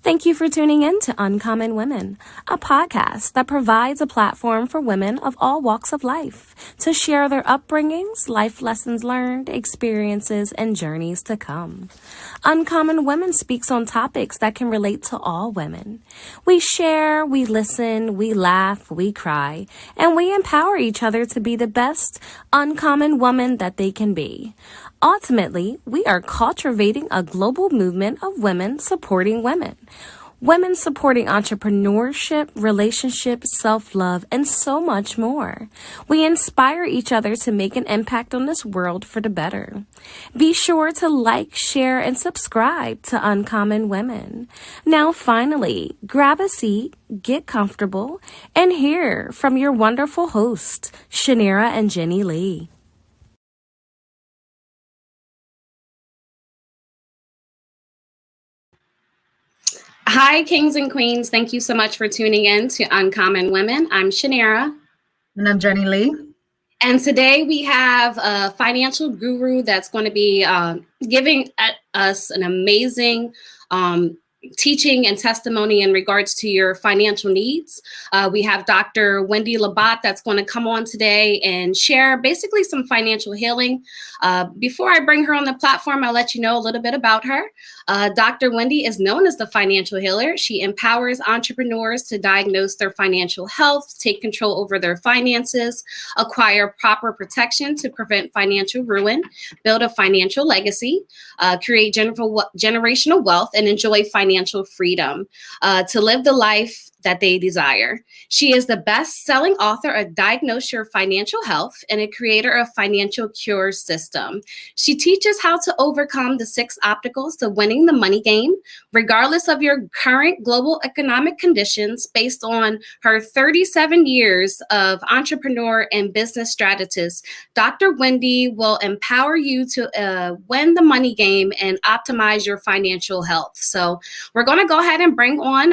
Thank you for tuning in to Uncommon Women, a podcast that provides a platform for women of all walks of life to share their upbringings, life lessons learned, experiences, and journeys to come. Uncommon Women speaks on topics that can relate to all women. We share, we listen, we laugh, we cry, and we empower each other to be the best uncommon woman that they can be. Ultimately, we are cultivating a global movement of women supporting women. Women supporting entrepreneurship, relationships, self-love, and so much more. We inspire each other to make an impact on this world for the better. Be sure to like, share, and subscribe to Uncommon Women. Now, finally, grab a seat, get comfortable, and hear from your wonderful hosts, Shanira and Jenny Lee. Hi, kings and queens. Thank you so much for tuning in to Uncommon Women. I'm Shanira. And I'm Jenny Lee. And today we have a financial guru that's going to be giving us an amazing teaching and testimony in regards to your financial needs. We have Dr. Wendy Labet that's going to come on today and share basically some financial healing. Before I bring her on the platform, I'll let you know a little bit about her. Dr. Wendy is known as the financial healer. She empowers entrepreneurs to diagnose their financial health, take control over their finances, acquire proper protection to prevent financial ruin, build a financial legacy, create generational wealth, and enjoy financial freedom to live the life that they desire. She is the best-selling author of Diagnose Your Financial Health and a creator of Financial Cure System. She teaches how to overcome the 6 obstacles to winning the money game, regardless of your current global economic conditions, based on her 37 years of entrepreneur and business strategist. Dr. Wendy will empower you to win the money game and optimize your financial health. So we're going to go ahead and bring on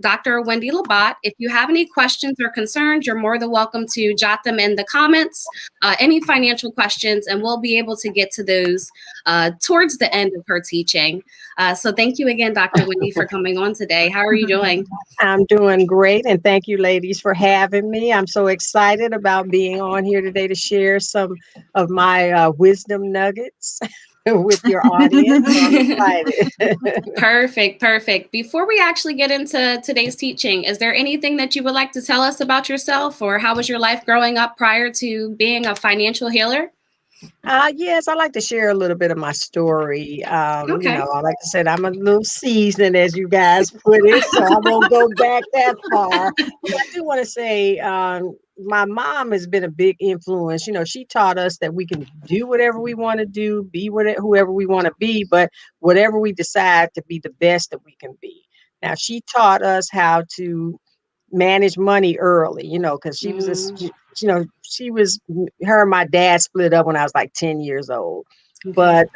Dr. Wendy Labet. If you have any questions or concerns, you're more than welcome to jot them in the comments, any financial questions, and we'll be able to get to those towards the end of her teaching. So thank you again, Dr. Wendy, for coming on today. How are you doing? I'm doing great, and thank you, ladies, for having me. I'm so excited about being on here today to share some of my wisdom nuggets with your audience. So I'm excited. Perfect. Before we actually get into today's teaching, is there anything that you would like to tell us about yourself, or how was your life growing up prior to being a financial healer? Yes, I like to share a little bit of my story. Okay. Like I said, I'm a little seasoned, as you guys put it, so I won't go back that far. But I do want to say my mom has been a big influence. She taught us that we can do whatever we want to do, be whoever we want to be, but whatever we decide to be the best that we can be. Now, she taught us how to manage money early, because she was her and my dad split up when I was like 10 years old. Okay. But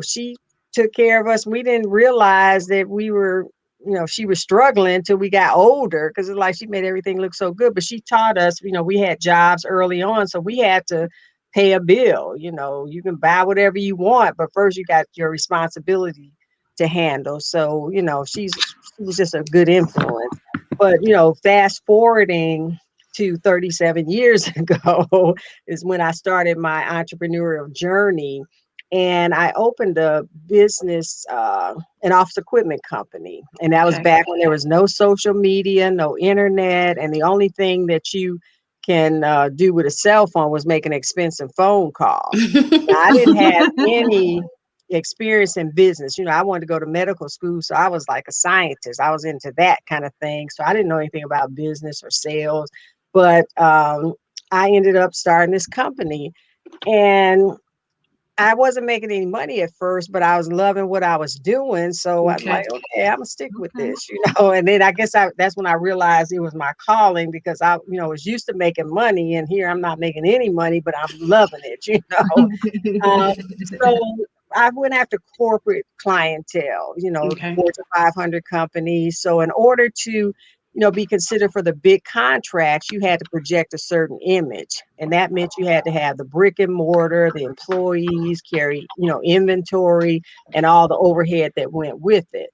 she took care of us. We didn't realize that we were, she was struggling until we got older, because it's like she made everything look so good. But she taught us, we had jobs early on, so we had to pay a bill. You can buy whatever you want, but first you got your responsibility to handle. So, she was just a good influence. But, fast forwarding to 37 years ago is when I started my entrepreneurial journey. And I opened a business, an office equipment company. And that was back when there was no social media, no internet. And the only thing that you can do with a cell phone was make an expensive phone call. Now, I didn't have any experience in business. I wanted to go to medical school, so I was like a scientist. I was into that kind of thing. So I didn't know anything about business or sales, but I ended up starting this company, and I wasn't making any money at first, but I was loving what I was doing. So I'm like, okay, I'm gonna stick with this, and then I guess that's when I realized it was my calling, because I, was used to making money, and here I'm not making any money, but I'm loving it, So I went after corporate clientele, Fortune 500 companies. So in order to, be considered for the big contracts, you had to project a certain image. And that meant you had to have the brick and mortar, the employees, carry, inventory, and all the overhead that went with it.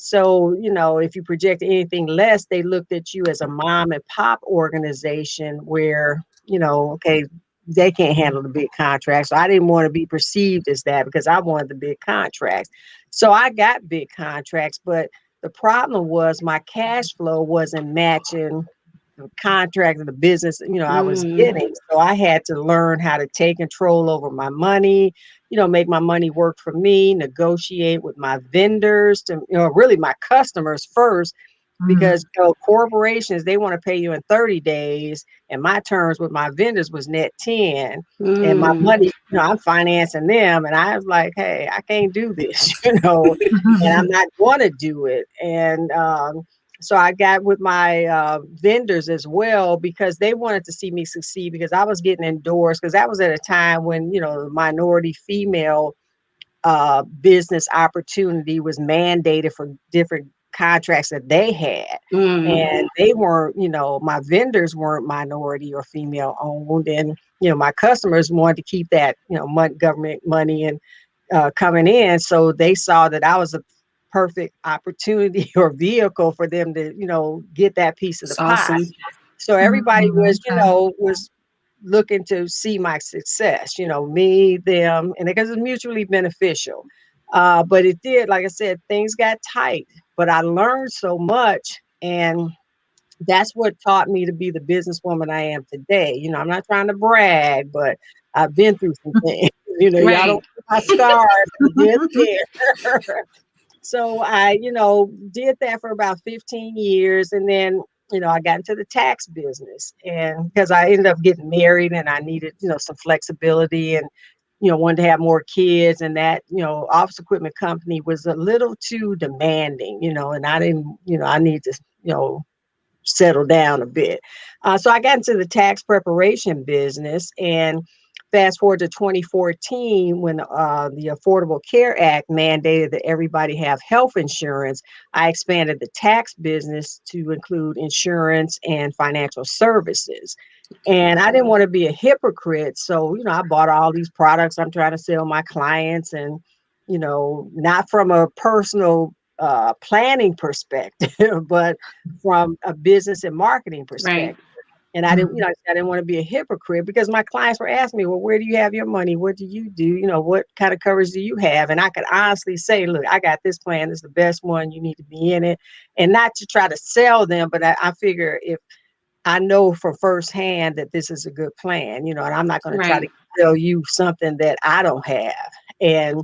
So, if you project anything less, they looked at you as a mom and pop organization where, okay, they can't handle the big contracts. So I didn't want to be perceived as that because I wanted the big contracts. So I got big contracts, but the problem was my cash flow wasn't matching the contract of the business, I was Mm. getting. So I had to learn how to take control over my money, make my money work for me, negotiate with my vendors to, really my customers first, Mm. because corporations, they want to pay you in 30 days. And my terms with my vendors was net 10. And my Mm. money, I'm financing them. And I was like, hey, I can't do this, and I'm not going to do it. And so I got with my vendors as well because they wanted to see me succeed because I was getting endorsed, because that was at a time when, the minority female business opportunity was mandated for different contracts that they had. Mm. And they weren't, my vendors weren't minority or female owned. And, my customers wanted to keep that, government money and coming in. So they saw that I was a perfect opportunity or vehicle for them to, get that piece of the It's pie. awesome. So everybody was, Okay. was looking to see my success, me, them, and because it's mutually beneficial. But it did, like I said, things got tight, but I learned so much. And that's what taught me to be the businesswoman I am today. I'm not trying to brag, but I've been through some things. Y'all Right. don't see my scars. I've been there. So I, did that for about 15 years. And then, I got into the tax business, and because I ended up getting married and I needed, some flexibility and, wanted to have more kids. And that, office equipment company was a little too demanding, and I didn't, I need to, settle down a bit. So I got into the tax preparation business, and fast forward to 2014 when the Affordable Care Act mandated that everybody have health insurance. I expanded the tax business to include insurance and financial services. And I didn't want to be a hypocrite. So, I bought all these products I'm trying to sell my clients, and, not from a personal planning perspective, but from a business and marketing Right. perspective. And I didn't, Mhm. I didn't want to be a hypocrite because my clients were asking me, well, where do you have your money? What do you do? What kind of coverage do you have? And I could honestly say, look, I got this plan. This is the best one. You need to be in it. And not to try to sell them, but I figure if I know from firsthand that this is a good plan, and I'm not going to try to Right. sell you something that I don't have. And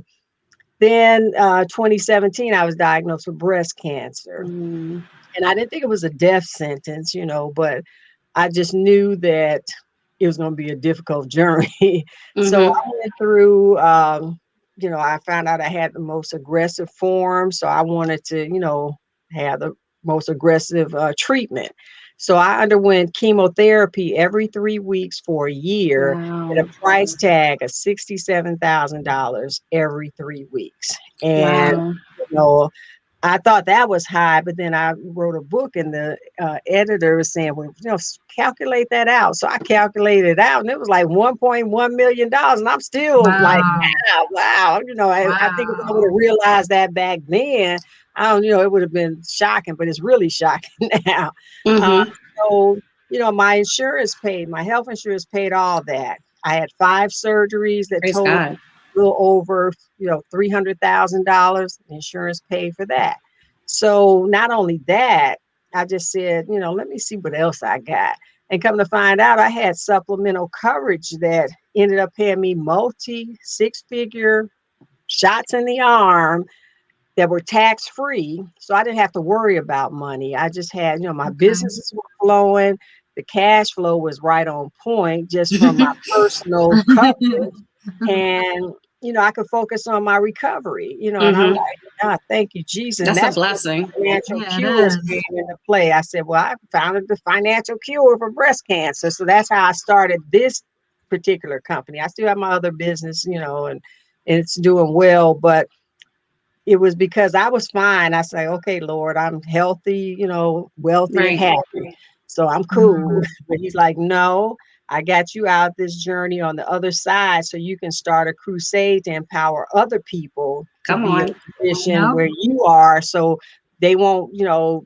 then 2017, I was diagnosed with breast cancer. Mm. And I didn't think it was a death sentence, but I just knew that it was going to be a difficult journey. So Mm-hmm. I went through, I found out I had the most aggressive form. So I wanted to, have the most aggressive treatment. So I underwent chemotherapy every 3 weeks for a year at a Wow. price tag of $67,000 every 3 weeks. And, Wow. you know, I thought that was high, but then I wrote a book, and the editor was saying, well, calculate that out. So I calculated it out, and it was like $1.1 million. And I'm still like, Wow. wow. I think if I would Wow. have realized that back then, I don't, it would have been shocking, but it's really shocking now. Uh, Mm-hmm. so, my insurance paid, my health insurance paid all that. I had 5 surgeries that Praise totaled God. a little over, $300,000. Insurance paid for that. So not only that, I just said, let me see what else I got. And come to find out, I had supplemental coverage that ended up paying me multi 6-figure shots in the arm that were tax free. So I didn't have to worry about money. I just had, my Okay. businesses were flowing. The cash flow was right on point just from my personal coverage. And, I could focus on my recovery, and I'm Mm-hmm. like, God, thank you, Jesus. And That's a that's where blessing. financial Yeah, it cures is. came into play. I said, well, I founded the financial cure for breast cancer. So that's how I started this particular company. I still have my other business, and it's doing well, but it was because I was fine. I say, okay, Lord, I'm healthy, wealthy and Right. happy. So I'm cool. Mhm. But he's like, no, I got you out this journey on the other side so you can start a crusade to empower other people to Come be in on. a position Yep. where you are. So they won't,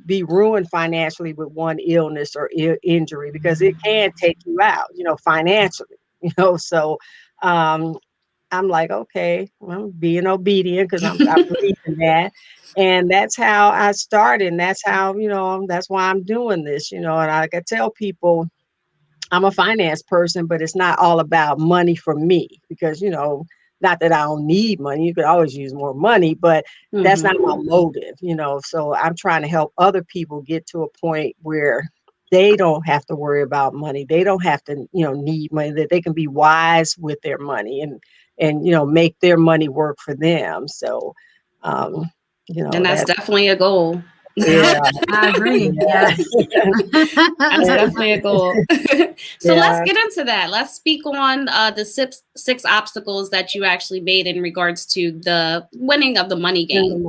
be ruined financially with one illness or injury, because it can take you out, financially, So um, I'm like, okay, well, I'm being obedient, because I believe in that. And that's how I started. And that's how, that's why I'm doing this, and I can tell people I'm a finance person, but it's not all about money for me, because, not that I don't need money. You could always use more money, but that's not my motive, So I'm trying to help other people get to a point where they don't have to worry about money. They don't have to, need money, that they can be wise with their money, and, make their money work for them. So, um, And that's that, definitely a goal. yeah, I agree. yeah, Yes. That's definitely a goal. So let's yeah. get into that. Let's speak on the six obstacles that you actually made in regards to the winning of the money game.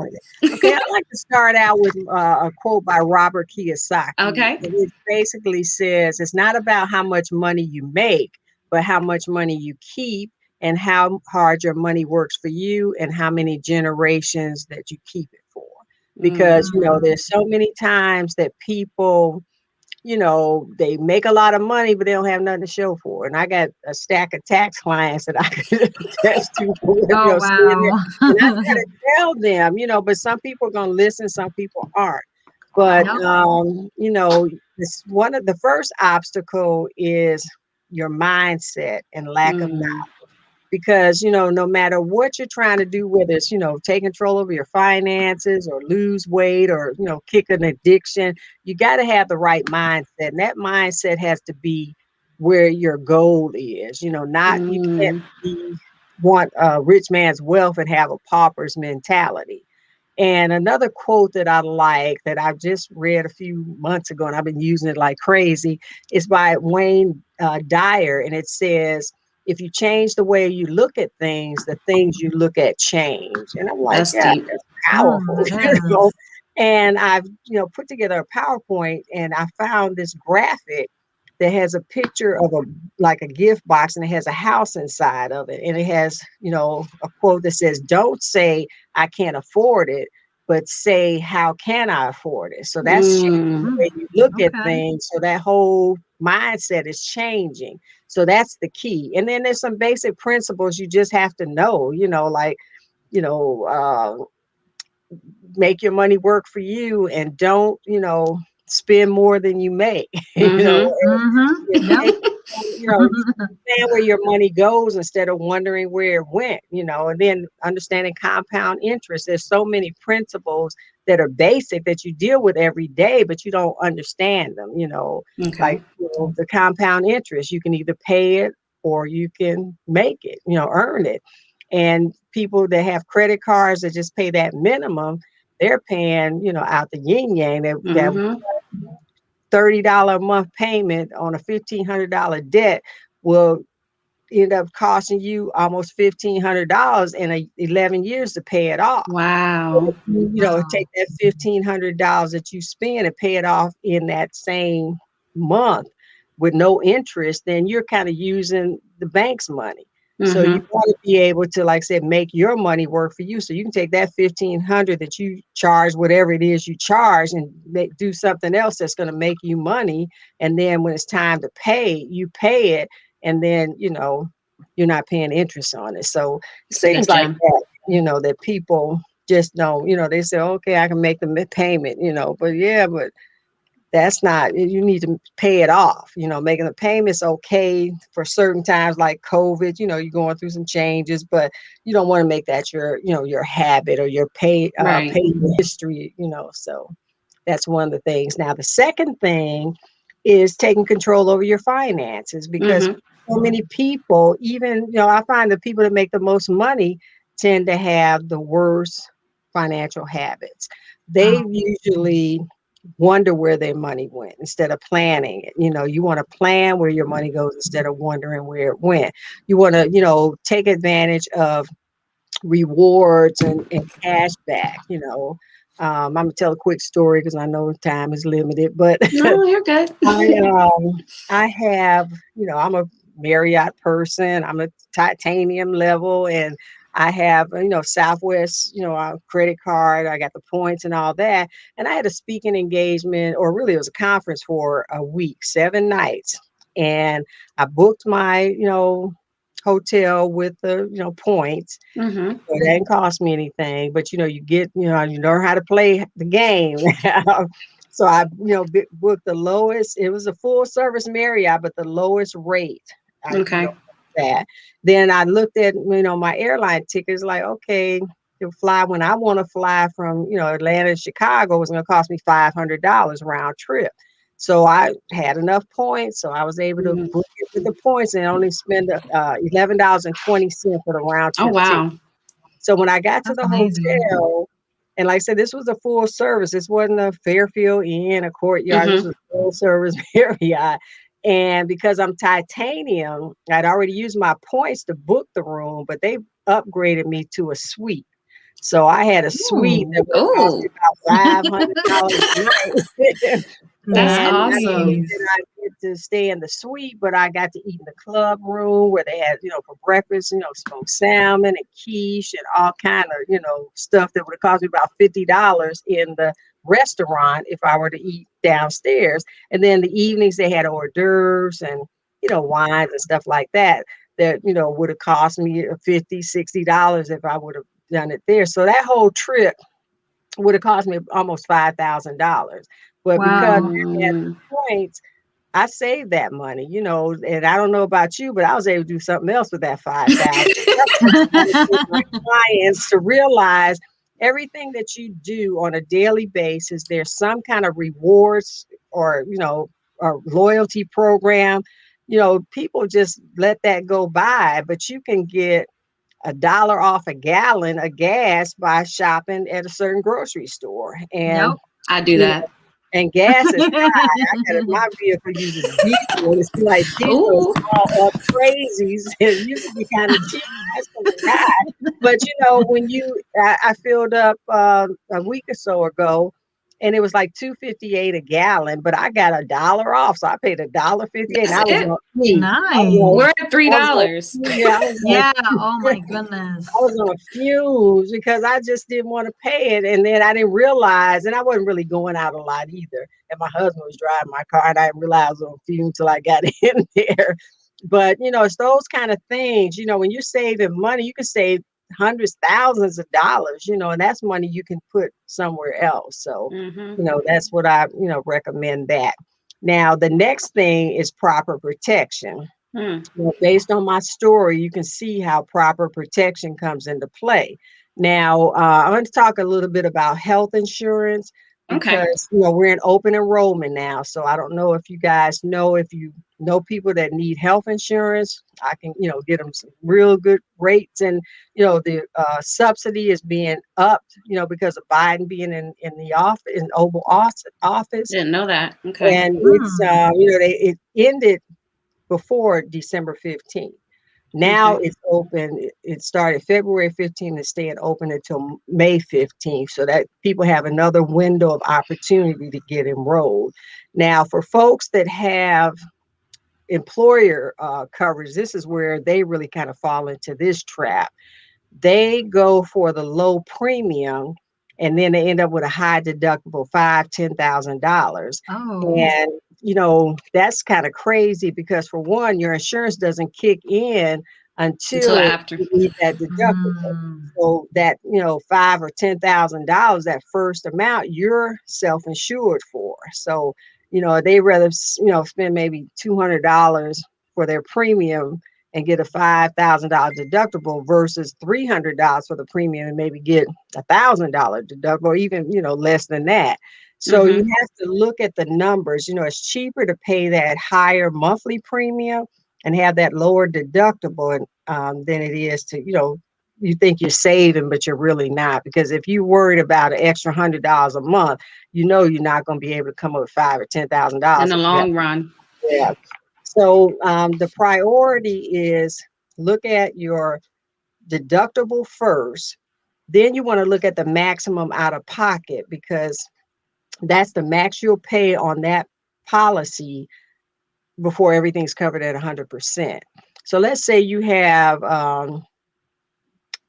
Okay, I'd like to start out with a quote by Robert Kiyosaki. Okay. And it basically says, it's not about how much money you make, but how much money you keep, and how hard your money works for you, and how many generations that you keep it for. Because, there's so many times that people, they make a lot of money, but they don't have nothing to show for it. And I got a stack of tax clients that I could attest to, Oh, saying that. wow. And I try to tell them, but some people are going to listen, some people aren't. But, Yep. this one of the first obstacle is your mindset and lack of knowledge. Because, no matter what you're trying to do, whether it's, take control over your finances, or lose weight, or, kick an addiction, you got to have the right mindset. And that mindset has to be where your goal is, not, you can't want a rich man's wealth and have a pauper's mentality. And another quote that I like, that I just read a few months ago, and I've been using it like crazy, is by Wayne Dyer. And it says, if you change the way you look at things, the things you look at change. And I'm like, That's yeah, deep. that's powerful. Yes. And I've, put together a PowerPoint, and I found this graphic that has a picture of a gift box, and it has a house inside of it. And it has, a quote that says, don't say I can't afford it, but say, how can I afford it? So that's changing the way you look at Okay. things. So that whole mindset is changing. So that's the key. And then there's some basic principles you just have to know, like, you know, make your money work for you, and don't, spend more than you make, and Yep. take, understand where your money goes instead of wondering where it went, and then understanding compound interest. There's so many principles that are basic that you deal with every day, but you don't understand them, Okay. like, the compound interest. You can either pay it, or you can make it, earn it. And people that have credit cards that just pay that minimum, they're paying, out the yin yang, that $30 a month payment on a $1,500 debt will end up costing you almost $1,500 in 11 years to pay it off. Wow. Take that $1,500 that you spend and pay it off in that same month with no interest, then you're kind of using the bank's money. So you want to be able to, like I said, make your money work for you. So you can take that $1,500 that you charge, whatever it is you charge, and do something else that's going to make you money. And then when it's time to pay, you pay it, and then you're not paying interest on it. So It's a things good like gem. that, that people just don't, they say, okay, I can make the payment, but but that's not, you need to pay it off. Making the payments okay for certain times like COVID, you're going through some changes, but you don't want to make that your habit or your pay Right. history, so that's one of the things. Now, the second thing is taking control over your finances, because so many people, even, I find the people that make the most money tend to have the worst financial habits. They usually wonder where their money went instead of planning it. You want to plan where your money goes instead of wondering where it went. You want to, take advantage of rewards and cash back. I'm gonna tell a quick story because I know time is limited, but No, you're good. I have, I'm a Marriott person. I'm a titanium level, and I have, Southwest, credit card. I got the points and all that. And I had a speaking engagement, or really it was a conference for a week, 7 nights. And I booked my, hotel with the, points. Mm-hmm. So it didn't cost me anything, but you get, you learn how to play the game. So I, booked the lowest. It was a full service Marriott, but the lowest rate. I, Okay. that. Then I looked at, my airline tickets, like, okay, to fly when I want to fly from, Atlanta to Chicago was going to cost me $500 round trip. So I had enough points, so I was able to Mm-hmm. book it with the points and only spend $11.20 for the round Oh, trip ticket. wow. So when I got to That's the amazing. hotel, and like I said, this was a full service. This wasn't a Fairfield Inn, a Courtyard. This Mm-hmm. was full service Marriott. And because I'm titanium, I'd already used my points to book the room, but they upgraded me to a suite. So I had a suite Ooh. that would have cost me Oh, about $500 a night. that's And not only awesome. did Nice. I get to stay in the suite, but I got to eat in the club room where they had, for breakfast, smoked salmon and quiche and all kind of, stuff that would have cost me about $50 in the restaurant if I were to eat downstairs. And then the evenings they had hors d'oeuvres and, wines and stuff like that, that, would have cost me $50, $60 if I would have done it there. So that whole trip would have cost me almost $5,000. But because Wow. I had Mm. points, I saved that money, and I don't know about you, but I was able to do something else with that 5,000. That's what I'm trying to get my clients to realize everything that you do on a daily basis, there's some kind of rewards or, a loyalty program. People just let that go by, but you can get $1 off a gallon of gas by shopping at a certain grocery store. And Yep. I do you that. and gas is high. I got my vehicle uses diesel. And it's like diesel is Oh, all up crazies. It used to be kind of cheap. That's kind of high. But when I filled up a week or so ago, and it was like 2.58 a gallon, but I got $1 off, so I paid $1.58, and that's I was it. on E. I was Nice. We're at on, I was on, $3. yeah, I was Yeah. on. Oh my goodness. I was on fumes because I just didn't want to pay it. And then I didn't realize, and I wasn't really going out a lot either. And my husband was driving my car, and I didn't realize I was on fumes till I got in there. But, it's those kind of things, when you're saving money, you can save hundreds, thousands of dollars, and that's money you can put somewhere else. So, Mm-hmm. that's what I, recommend that. Now, the next thing is proper protection. Hmm. Based on my story, you can see how proper protection comes into play. Now, I'm going to talk a little bit about health insurance Okay. because, we're in open enrollment now. So I don't know if you guys know, if you know people that need health insurance, I can, get them some real good rates. And, the subsidy is being upped, because of Biden being in the office, in Oval Office. Didn't know that. Okay. And it's, Hmm. it ended before December 15th. Now Okay. it's open. It started February 15th and staying open until May 15th, so that people have another window of opportunity to get enrolled. Now, for folks that have employer coverage, this is where they really kind of fall into this trap. They go for the low premium, and then they end up with a high deductible, $10,000. Oh. And that's kind of crazy because, for one, your insurance doesn't kick in Until until after. you meet that deductible. Hmm. So that $5,000 or $10,000, that first amount, you're self-insured for. So they rather spend maybe $200 for their premium and get a $5,000 deductible versus $300 for the premium and maybe get $1,000 deductible, or even less than that. So you Mm-hmm. have to look at the numbers. It's cheaper to pay that higher monthly premium and have that lower deductible, and than it is to you think you're saving, but you're really not, because if you're worried about an extra $100 a month, you're not going to be able to come up with $5,000 or In $10,000 the if you have. long run. Yeah. So the priority is look at your deductible first. Then you want to look at the maximum out of pocket, because that's the max you'll pay on that policy before everything's covered at 100%. So let's say you have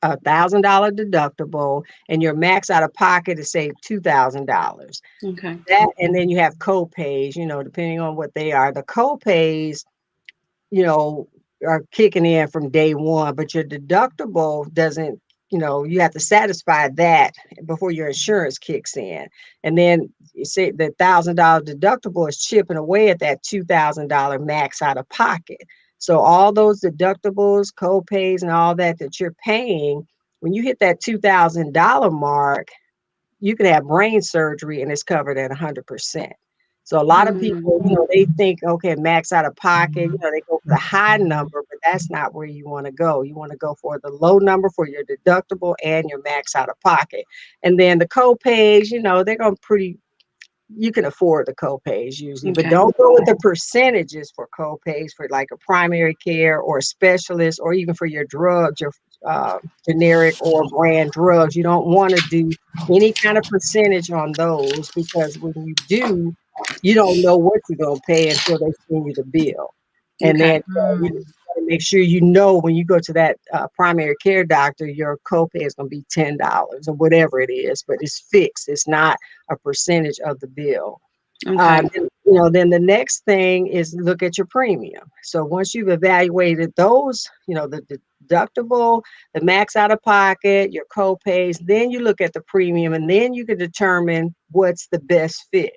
$1,000 deductible, and your max out of pocket is say $2,000. Okay. That, and then you have co-pays, depending on what they are. The co-pays, you know, are kicking in from day one, but your deductible doesn't, you have to satisfy that before your insurance kicks in. And then you say the $1,000 deductible is chipping away at that $2,000 max out of pocket. So all those deductibles, co-pays, and all that you're paying, when you hit that $2,000 mark, you can have brain surgery and it's covered at 100%. So a lot of Mm, people, they think, okay, max out of pocket, they go for the high number, but that's not where you want to go. You want to go for the low number for your deductible and your max out of pocket. And then the co-pays, they're going to you can afford the co-pays usually, but okay. don't go with the percentages for co-pays for like a primary care or a specialist, or even for your drugs, your generic or brand drugs. You don't want to do any kind of percentage on those, because when you do, you don't know what you're going to pay until they send you the bill. And then Okay. you got to make sure when you go to that primary care doctor, your copay is going to be $10 or whatever it is, but it's fixed. It's not a percentage of the bill. Okay. Then the next thing is look at your premium. So once you've evaluated those, the deductible, the max out of pocket, your co-pays, then you look at the premium, and then you can determine what's the best fit.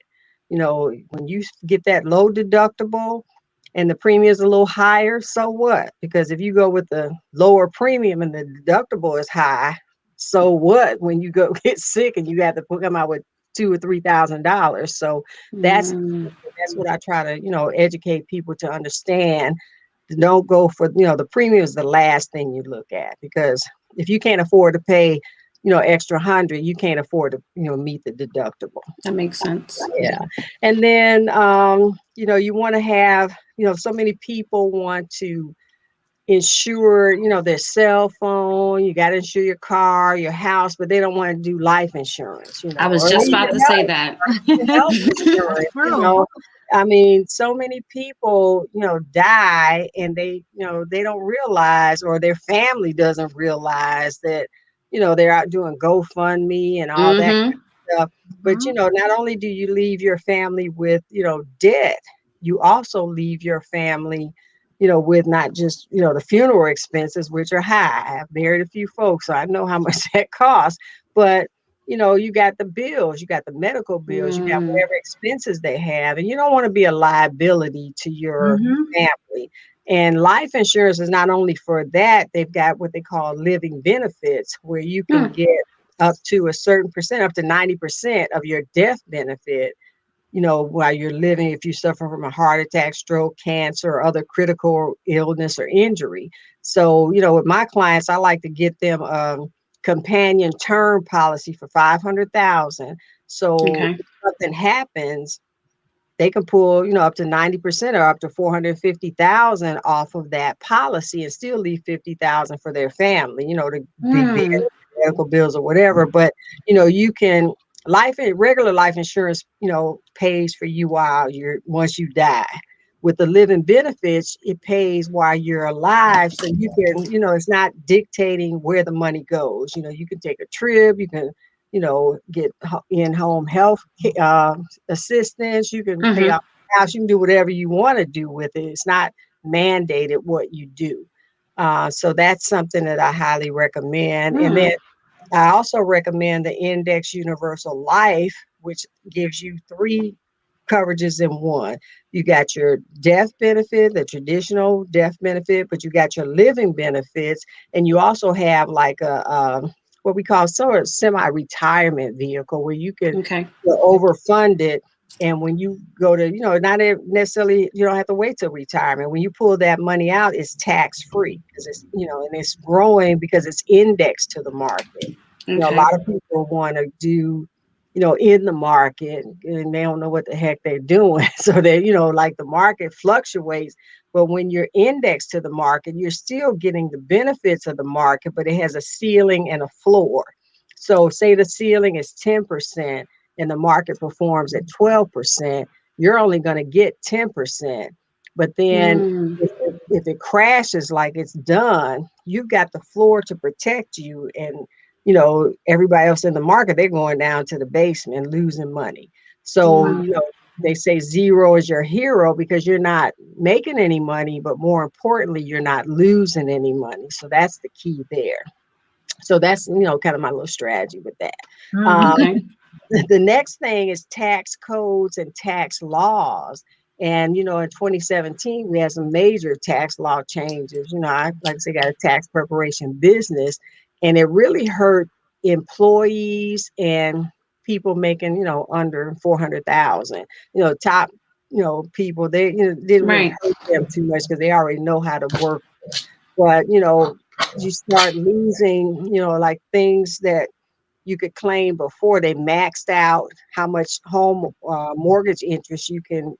When you get that low deductible and the premium is a little higher, so what? Because if you go with the lower premium and the deductible is high, so what when you go get sick and you have to come out with $2,000 or $3,000? So that's Mm, that's what I try to, educate people to understand. Don't go for, the premium is the last thing you look at, because if you can't afford to pay, extra 100, you can't afford to, meet the deductible. that makes sense. Yeah. And then, you want to have, so many people want to insure, their cell phone. You got to insure your car, your house, but they don't want to do life insurance, I was or just even about to say that. health insurance. I mean, so many people, die, and they don't realize, or their family doesn't realize that, they're out doing GoFundMe and all that Mm-hmm. stuff. But, not only do you leave your family with, debt, you also leave your family, with not just, the funeral expenses, which are high. I've buried a few folks, so I know how much that costs. But, you got the bills, you got the medical bills, you got Mm, whatever expenses they have, and you don't want to be a liability to your family. And life insurance is not only for that, they've got what they call living benefits, where you can mm, get up to a certain percent, up to 90% of your death benefit, while you're living, if you suffer from a heart attack, stroke, cancer, or other critical illness or injury. So, with my clients, I like to get them a companion term policy for 500,000. So okay. if something happens, they can pull, up to 90% or up to 450,000 off of that policy and still leave 50,000 for their family, to be buried, Mm, medical bills or whatever. But, you can regular life insurance, pays for you once you die. With the living benefits, it pays while you're alive. So you can, it's not dictating where the money goes. You can take a trip, you can, get in-home health assistance. You can pay mm-hmm. off the house. You can do whatever you want to do with it. It's not mandated what you do. So that's something that I highly recommend. And then Mm, I also recommend the Index Universal Life, which gives you three coverages in one. You got your death benefit, the traditional death benefit, but you got your living benefits, and you also have like what we call sort of semi-retirement vehicle, where you can okay. overfund it. And when you go to, not necessarily, you don't have to wait till retirement. When you pull that money out, it's tax free, because it's, and it's growing because it's indexed to the market. A Okay. lot of people want to do, in the market, and they don't know what the heck they're doing. So they, like the market fluctuates, but when you're indexed to the market, you're still getting the benefits of the market, but it has a ceiling and a floor. So say the ceiling is 10% and the market performs at 12%, you're only going to get 10%. But then Mm, if it crashes like it's done, you've got the floor to protect you. And, everybody else in the market, they're going down to the basement, losing money. So, Wow. they say zero is your hero because you're not making any money, but more importantly, you're not losing any money. So that's the key there. So that's, kind of my little strategy with that. Um, Okay. the next thing is tax codes and tax laws. And, in 2017, we had some major tax law changes. I, like I said, got a tax preparation business, and it really hurt employees and people making, under 400,000, top, people, they didn't really Right. hurt them too much because they already know how to work. But, you start losing, like things that you could claim before they maxed out how much home mortgage interest you can,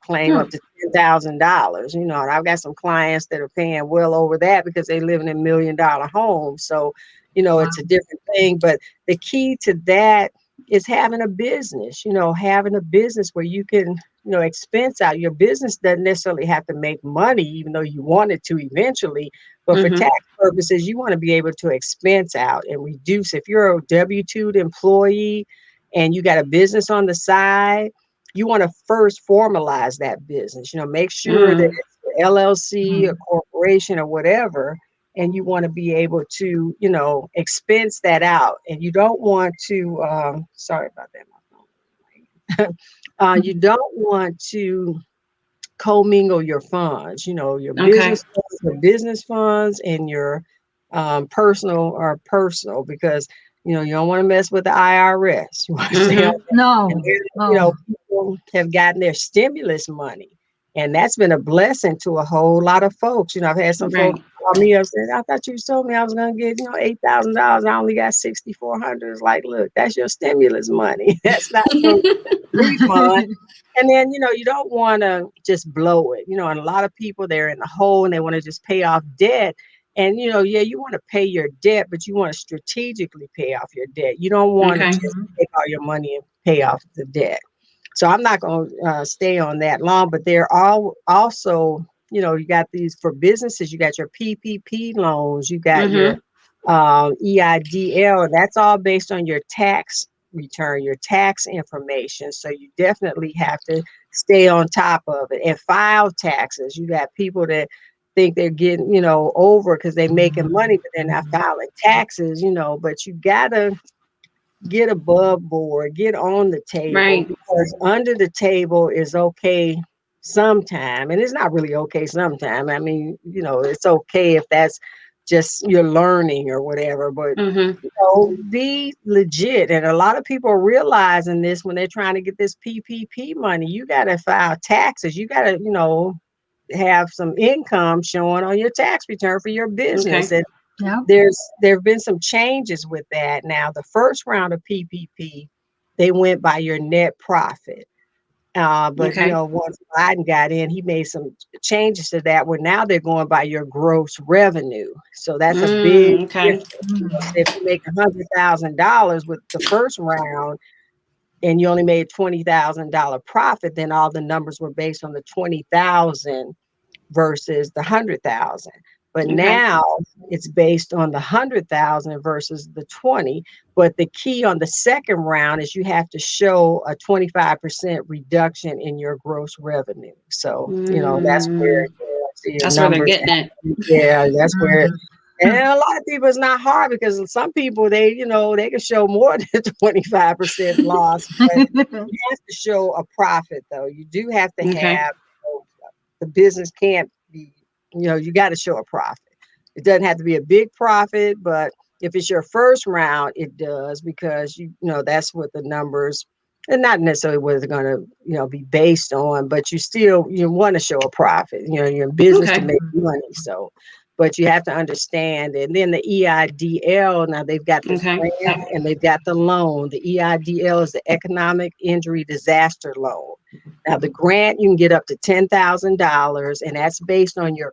claim Hmm. up to $10,000. And I've got some clients that are paying well over that because they live in $1 million homes. So, Wow. it's a different thing. But the key to that is having a business, having a business where you can, expense out. Your business doesn't necessarily have to make money, even though you want it to eventually. But for Mm-hmm. tax purposes, you want to be able to expense out and reduce. If you're a W-2 employee and you got a business on the side, you want to first formalize that business. Make sure that Mm. it's an LLC, a Mhm. corporation, or whatever. And you want to be able to, expense that out. And you don't want to, sorry about that, my phone. You don't want to commingle your funds, your Okay. business funds and your personal are personal, because you don't want to mess with the IRS. You want to stay on Mm-hmm. that. And No. then, Oh. people have gotten their stimulus money, and that's been a blessing to a whole lot of folks. I've had some folks Right. call me up and say, I thought you told me I was going to get, $8,000. I only got 6,400. It's like, look, that's your stimulus money. That's not your refund. And then, you don't want to just blow it, and a lot of people, they're in the hole and they want to just pay off debt. And, yeah, you want to pay your debt, but you want to strategically pay off your debt. You don't want to Okay. just take all your money and pay off the debt. So I'm not going to stay on that long, but they're all also, you got these for businesses, you got your PPP loans, you got your Mm-hmm. EIDL. That's all based on your tax return, your tax information. So you definitely have to stay on top of it and file taxes. You got people that think they're getting, over because they're making money, but they're not filing taxes, but you gotta get above board, get on the table, Right. because under the table is okay sometime. And it's not really okay sometime. I mean, it's okay if that's just you're learning or whatever, but Mm-hmm. be legit. And a lot of people are realizing this when they're trying to get this PPP money. You got to file taxes. You got to, have some income showing on your tax return for your business. Okay. And Yeah. there have been some changes with that. Now, the first round of PPP, they went by your net profit. But Okay. once Biden got in, he made some changes to that where now they're going by your gross revenue. So that's a big Mm. Okay. difference. So if you make $100,000 with the first round and you only made $20,000 profit, then all the numbers were based on the 20,000 versus the 100,000. But Okay. now it's based on the 100,000 versus the 20. But the key on the second round is you have to show a 25% reduction in your gross revenue. So, that's where Mm. see your That's where they're numbers. getting it. Yeah, that's where. And Mhm. a lot of people, it's not hard because some people, they can show more than 25% loss, but you have to show a profit, though. You do have to Okay. have, the business can't be, you got to show a profit. It doesn't have to be a big profit, but if it's your first round, it does, because that's what the numbers, and not necessarily what it's going to be based on, but you want to show a profit. You're in business to Okay. make money, so. But you have to understand it. And then the EIDL, now they've got the Okay. grant and they've got the loan. The EIDL is the Economic Injury Disaster Loan. Now, the grant, you can get up to $10,000, and that's based on your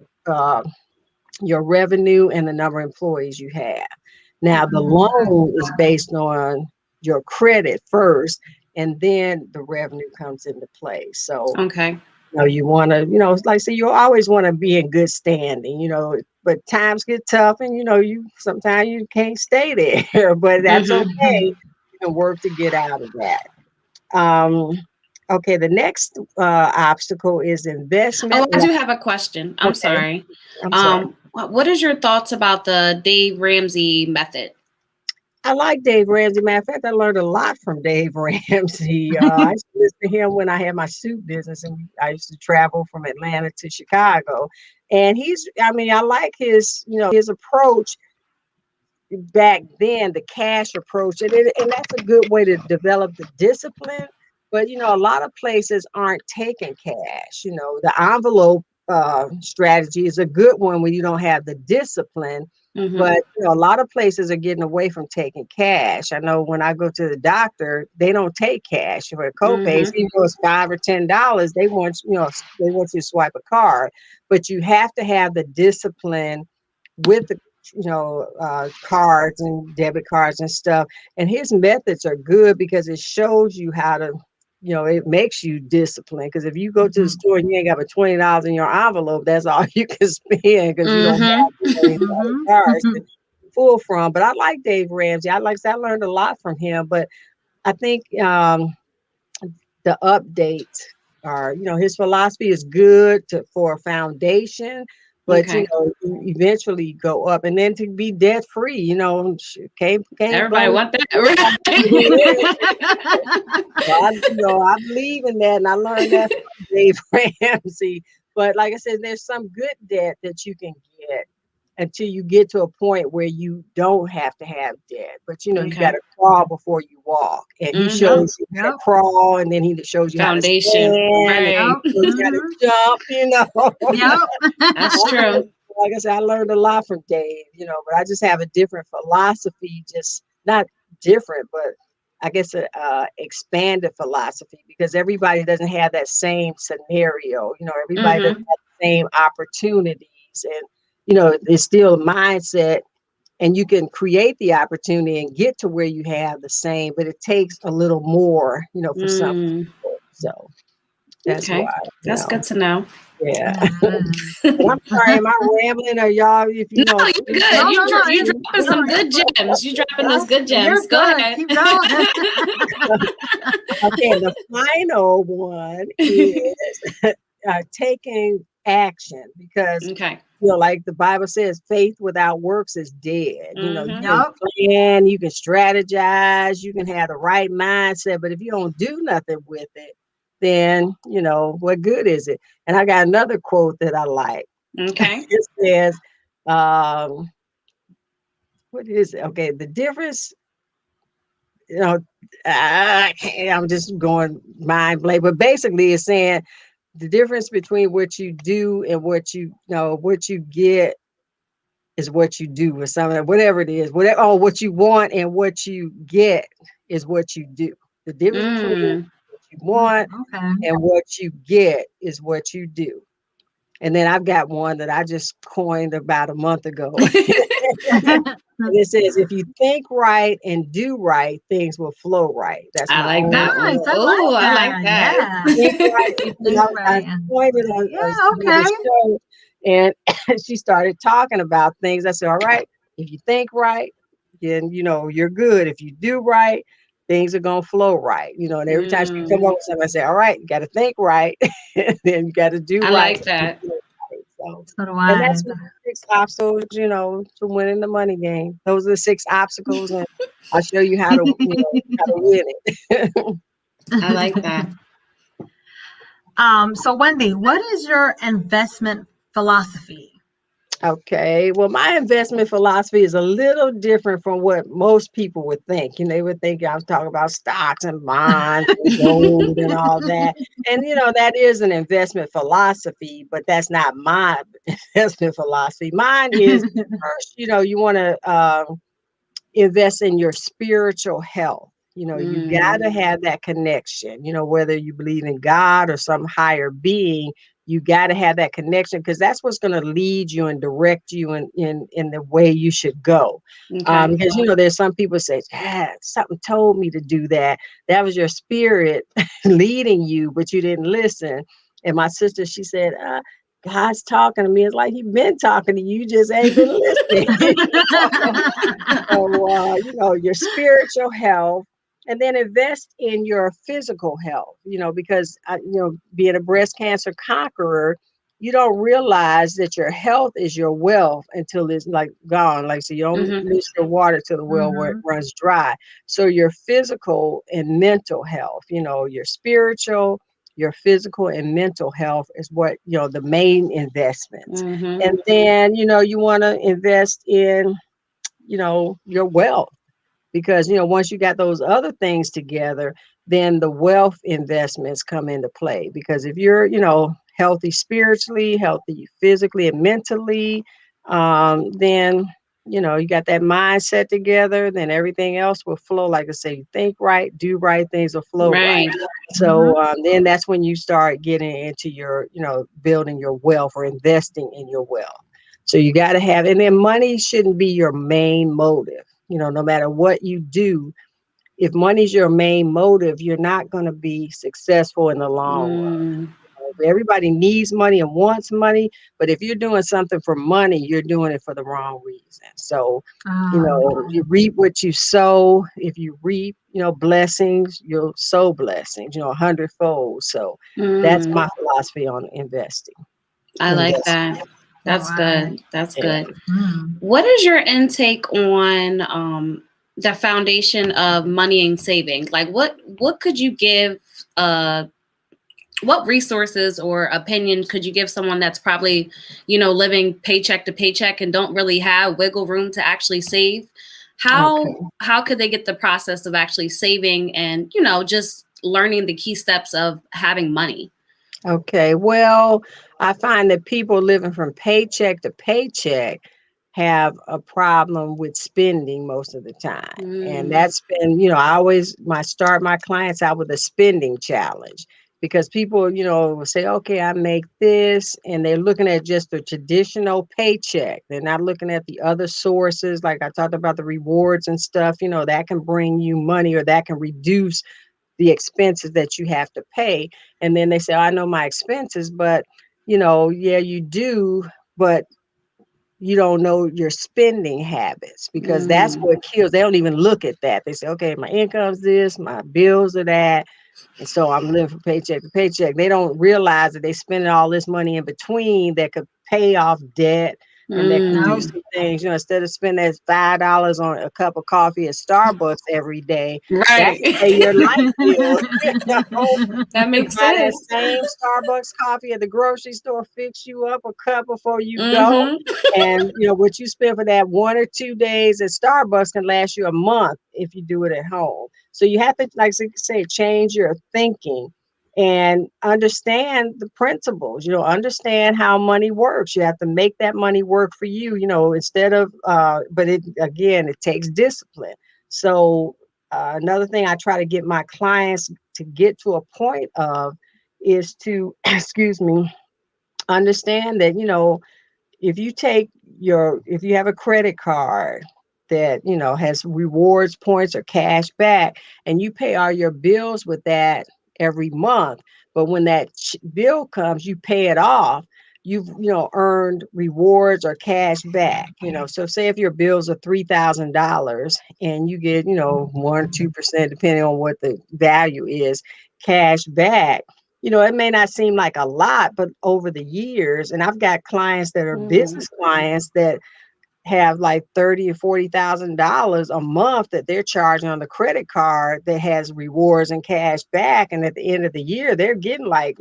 revenue and the number of employees you have. Now, the loan is based on your credit first, and then the revenue comes into play. So, Okay. You want to, like I say, you always want to be in good standing, but times get tough and, you sometimes you can't stay there, but that's okay. Mm-hmm. You can work to get out of that. Um, okay, the next obstacle is Oh, investment. I do have a question. I'm Okay, sorry. I'm sorry. What is your thoughts about the Dave Ramsey method? I like Dave Ramsey. Matter of fact, I learned a lot from Dave Ramsey. I used to listen to him when I had my soup business, and I used to travel from Atlanta to Chicago. And I like his approach back then, the cash approach, and that's a good way to develop the discipline. But a lot of places aren't taking cash. The envelope strategy is a good one when you don't have the discipline. Mm-hmm. But a lot of places are getting away from taking cash. I know when I go to the doctor, they don't take cash for copays. Mm-hmm. Even though it's $5 or $10, they want you to swipe a card. But you have to have the discipline with the cards and debit cards and stuff. And his methods are good because it shows you how to, it makes you disciplined. Because if you go to the store and you ain't got but $20 in your envelope, that's all you can spend because you don't Mm-hmm. have any other cards to pull from. But I like Dave Ramsey. I learned a lot from him. But I think the updates are, his philosophy is good for a foundation, but Okay. you eventually go up, and then to be debt free, can't Everybody blame want that, everybody. right? So I believe in that, and I learned that from Dave Ramsey. But like I said, there's some good debt that you can get until you get to a point where you don't have to have debt. But you got Okay. to crawl before you walk. And he Mm-hmm. shows you how to crawl, and then he shows you how to Foundation. stand, and Right. he shows you how to jump. That's true. Like I said, I learned a lot from Dave, but I just have a different philosophy, just not different, but I guess a expanded philosophy because everybody doesn't have that same scenario. Everybody doesn't Mm-hmm. have the same opportunities, and it's still a mindset, and you can create the opportunity and get to where you have the same, but it takes a little more, for some Mm. people. So that's Okay. why, That's good to know. yeah. No, I'm sorry, am I rambling or y'all, if you know, you're good. You dropping some good gems. You dropping those good You're gems. Go good. ahead. Keep going. okay, the final one is taking action because, Okay. like the Bible says, faith without works is dead. You Mm-hmm. can Yep. plan, you can strategize, you can have the right mindset, but if you don't do nothing with it, then, what good is it? And I got another quote that I like. Okay. It says, um, what is it? Okay, the difference, you know, I'm just going mind blank, but basically it's saying the difference between what you do and what you get is what you do or something, whatever it is, what you want and what you get is what you do. The difference between Mm. what you want Okay. and what you get is what you do. And then I've got one that I just coined about a month ago. And it says, if you think right and do right, things will flow right. That's I my like own. that Nice. one. I Oh, like I like that. that. Yeah. Think right. Think I right. pointed on Yeah. the Okay. show, and she started talking about things. I said, all right, if you think right, then you're good. If you do right, things are gonna flow right. And every time she Mm. come up with something, I say, all right, you got to think right, and then you got to do I right. like that. So, So do and I. that's what the 6 obstacles, to winning the money game. Those are the 6 obstacles, and I'll show you how to win it. I like that. So Wendy, what is your investment philosophy? Okay, well, my investment philosophy is a little different from what most people would think. They would think I was talking about stocks and bonds and gold and all that. And, that is an investment philosophy, but that's not my investment philosophy. Mine is first, you want to invest in your spiritual health. You got Mm. to have that connection, whether you believe in God or some higher being, you got to have that connection because that's what's going to lead you and direct you in the way you should go. Okay. Because, there's some people say, something told me to do that. That was your spirit leading you, but you didn't listen. And my sister, she said, God's talking to me. It's like he's been talking to you, you just ain't been listening. So, your spiritual health, and then invest in your physical health, because, being a breast cancer conqueror, you don't realize that your health is your wealth until it's like gone. Like, so you don't Mhm. miss your water till the well where it runs dry. So your physical and mental health, your spiritual, your physical and mental health is what, the main investments. Mhm. And then, you want to invest in, your wealth, because once you got those other things together, then the wealth investments come into play. Because if you're healthy spiritually, healthy physically and mentally, then you got that mindset together, then everything else will flow. Like I say, you think right, do right, things will flow right. Right. So then that's when you start getting into your building your wealth or investing in your wealth. So you got to have, and then money shouldn't be your main motive. No matter what you do, if money's your main motive, you're not going to be successful in the long run. Mm. Everybody needs money and wants money, but if you're doing something for money, you're doing it for the wrong reason. So, you reap what you sow. If you reap, blessings, you'll sow blessings, 100-fold. So that's Mm. my philosophy on investing. I like that. That's Wow. good. That's Yeah. good. What is your intake on the foundation of money and saving? Like, what could you give? What resources or opinion could you give someone that's probably, living paycheck to paycheck and don't really have wiggle room to actually save? Okay. How could they get the process of actually saving and, just learning the key steps of having money? Okay. Well, I find that people living from paycheck to paycheck have a problem with spending most of the time. And Mm. that's been, I always start my clients out with a spending challenge, because people, will say, okay, I make this, and they're looking at just the traditional paycheck. They're not looking at the other sources. Like I talked about the rewards and stuff, that can bring you money, or that can reduce the expenses that you have to pay. And then they say, I know my expenses, but yeah, you do, but you don't know your spending habits, because that's Mm. what kills. They don't even look at that. They say, okay, my income's this, my bills are that. And so I'm living from paycheck to paycheck. They don't realize that they spending all this money in between that could pay off debt, and that could do Mm. some things. Instead of spending that $5 on a cup of coffee at Starbucks every day, that Right. could pay your light bill. That You makes buy that sense. same Starbucks coffee at the grocery store, fix you up a cup before you go. Mm-hmm. And what you spend for that 1 or 2 days at Starbucks can last you a month if you do it at home. So you have to, like I say, change your thinking and understand the principles. Understand how money works. You have to make that money work for you. Instead of, but it takes discipline. So another thing I try to get my clients to get to a point of is to, excuse me, understand that if you have a credit card that has rewards points or cash back, and you pay all your bills with that every month, but when that bill comes, you pay it off, you've earned rewards or cash back. So say if your bills are $3,000 and you get 1 or 2%, depending on what the value is, cash back. It may not seem like a lot, but over the years, and I've got clients that are Mm. business clients that have like $30,000 or $40,000 a month that they're charging on the credit card that has rewards and cash back. And at the end of the year, they're getting like,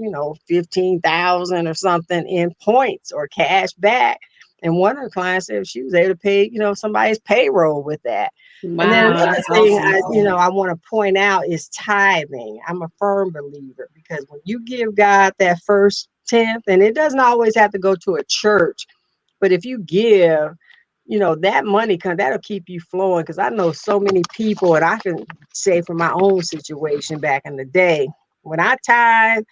15,000 or something in points or cash back. And one of the clients said she was able to pay, somebody's payroll with that. And then Wow, another that's thing awesome. I want to point out is tithing. I'm a firm believer, because when you give God that first tenth, and it doesn't always have to go to a church, but if you give, that money that'll keep you flowing. Because I know so many people, and I can say from my own situation back in the day, when I tithe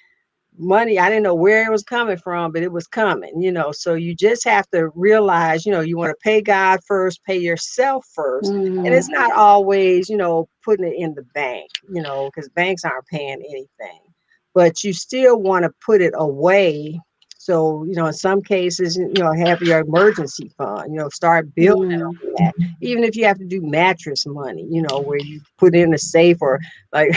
money, I didn't know where it was coming from, but it was coming. So you just have to realize, you want to pay God first, pay yourself first. And Mm. it's not always, putting it in the bank, because banks aren't paying anything. but you still want to put it away. So, in some cases, have your emergency fund, start building Mm. on that. Even if you have to do mattress money, where you put in a safe or like,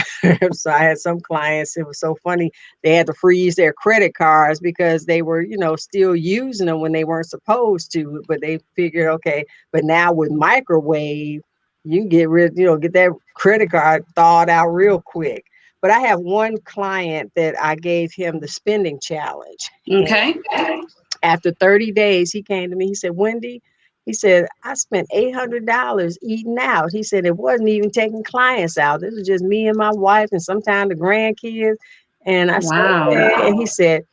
so I had some clients, it was so funny. They had to freeze their credit cards because they were, still using them when they weren't supposed to, but they figured, okay, but now with microwave, you can get rid, get that credit card thawed out real quick. But I have one client that I gave him the spending challenge. And Okay. after 30 days, he came to me. He said, Wendy, he said, I spent $800 eating out. He said, it wasn't even taking clients out. This was just me and my wife and sometimes the grandkids. And I said, Wow. okay. And he said,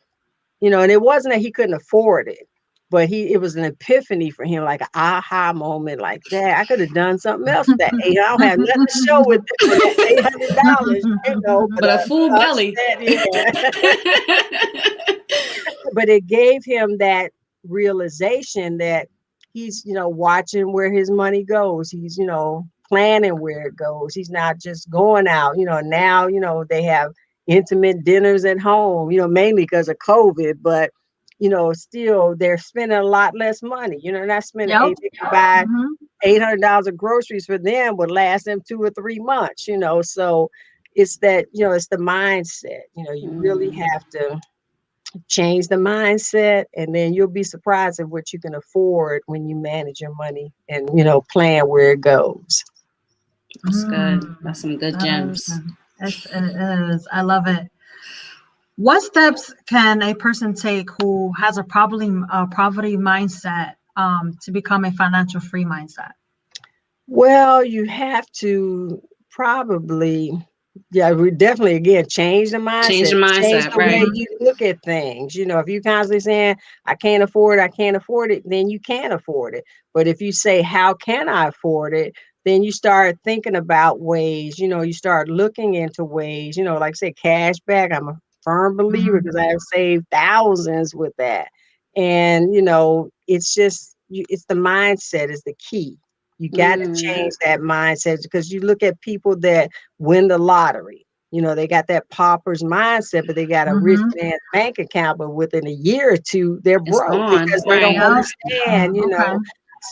and it wasn't that he couldn't afford it, but it was an epiphany for him, like an aha moment, like that. I could have done something else with that. I don't have nothing to show with that $800, but But a full belly. upset, yeah. But it gave him that realization that he's, watching where his money goes. He's, planning where it goes. He's not just going out, now, they have intimate dinners at home, mainly because of COVID, but still they're spending a lot less money, not spending Yep. they can buy $800 of groceries for them would last them 2 or 3 months, so it's that, it's the mindset, you really have to change the mindset, and then you'll be surprised at what you can afford when you manage your money and plan where it goes. That's good. That's some good gems. It is. I love it. What steps can a person take who has a poverty mindset to become a financial free mindset? Well, you have to probably, we definitely, again, change the Change mindset, your change mindset, the way right? you look at things. If you're constantly saying, I can't afford it, then you can't afford it. But if you say, how can I afford it? Then you start thinking about ways, you start looking into ways, like I say, cash back. I'm a firm believer because I have saved thousands with that. And, it's just, it's the mindset is the key. You got to change that mindset, because you look at people that win the lottery. They got that pauper's mindset, but they got a rich man's bank account. But within a year or two, they're It's broke gone, because they right? don't understand, Okay.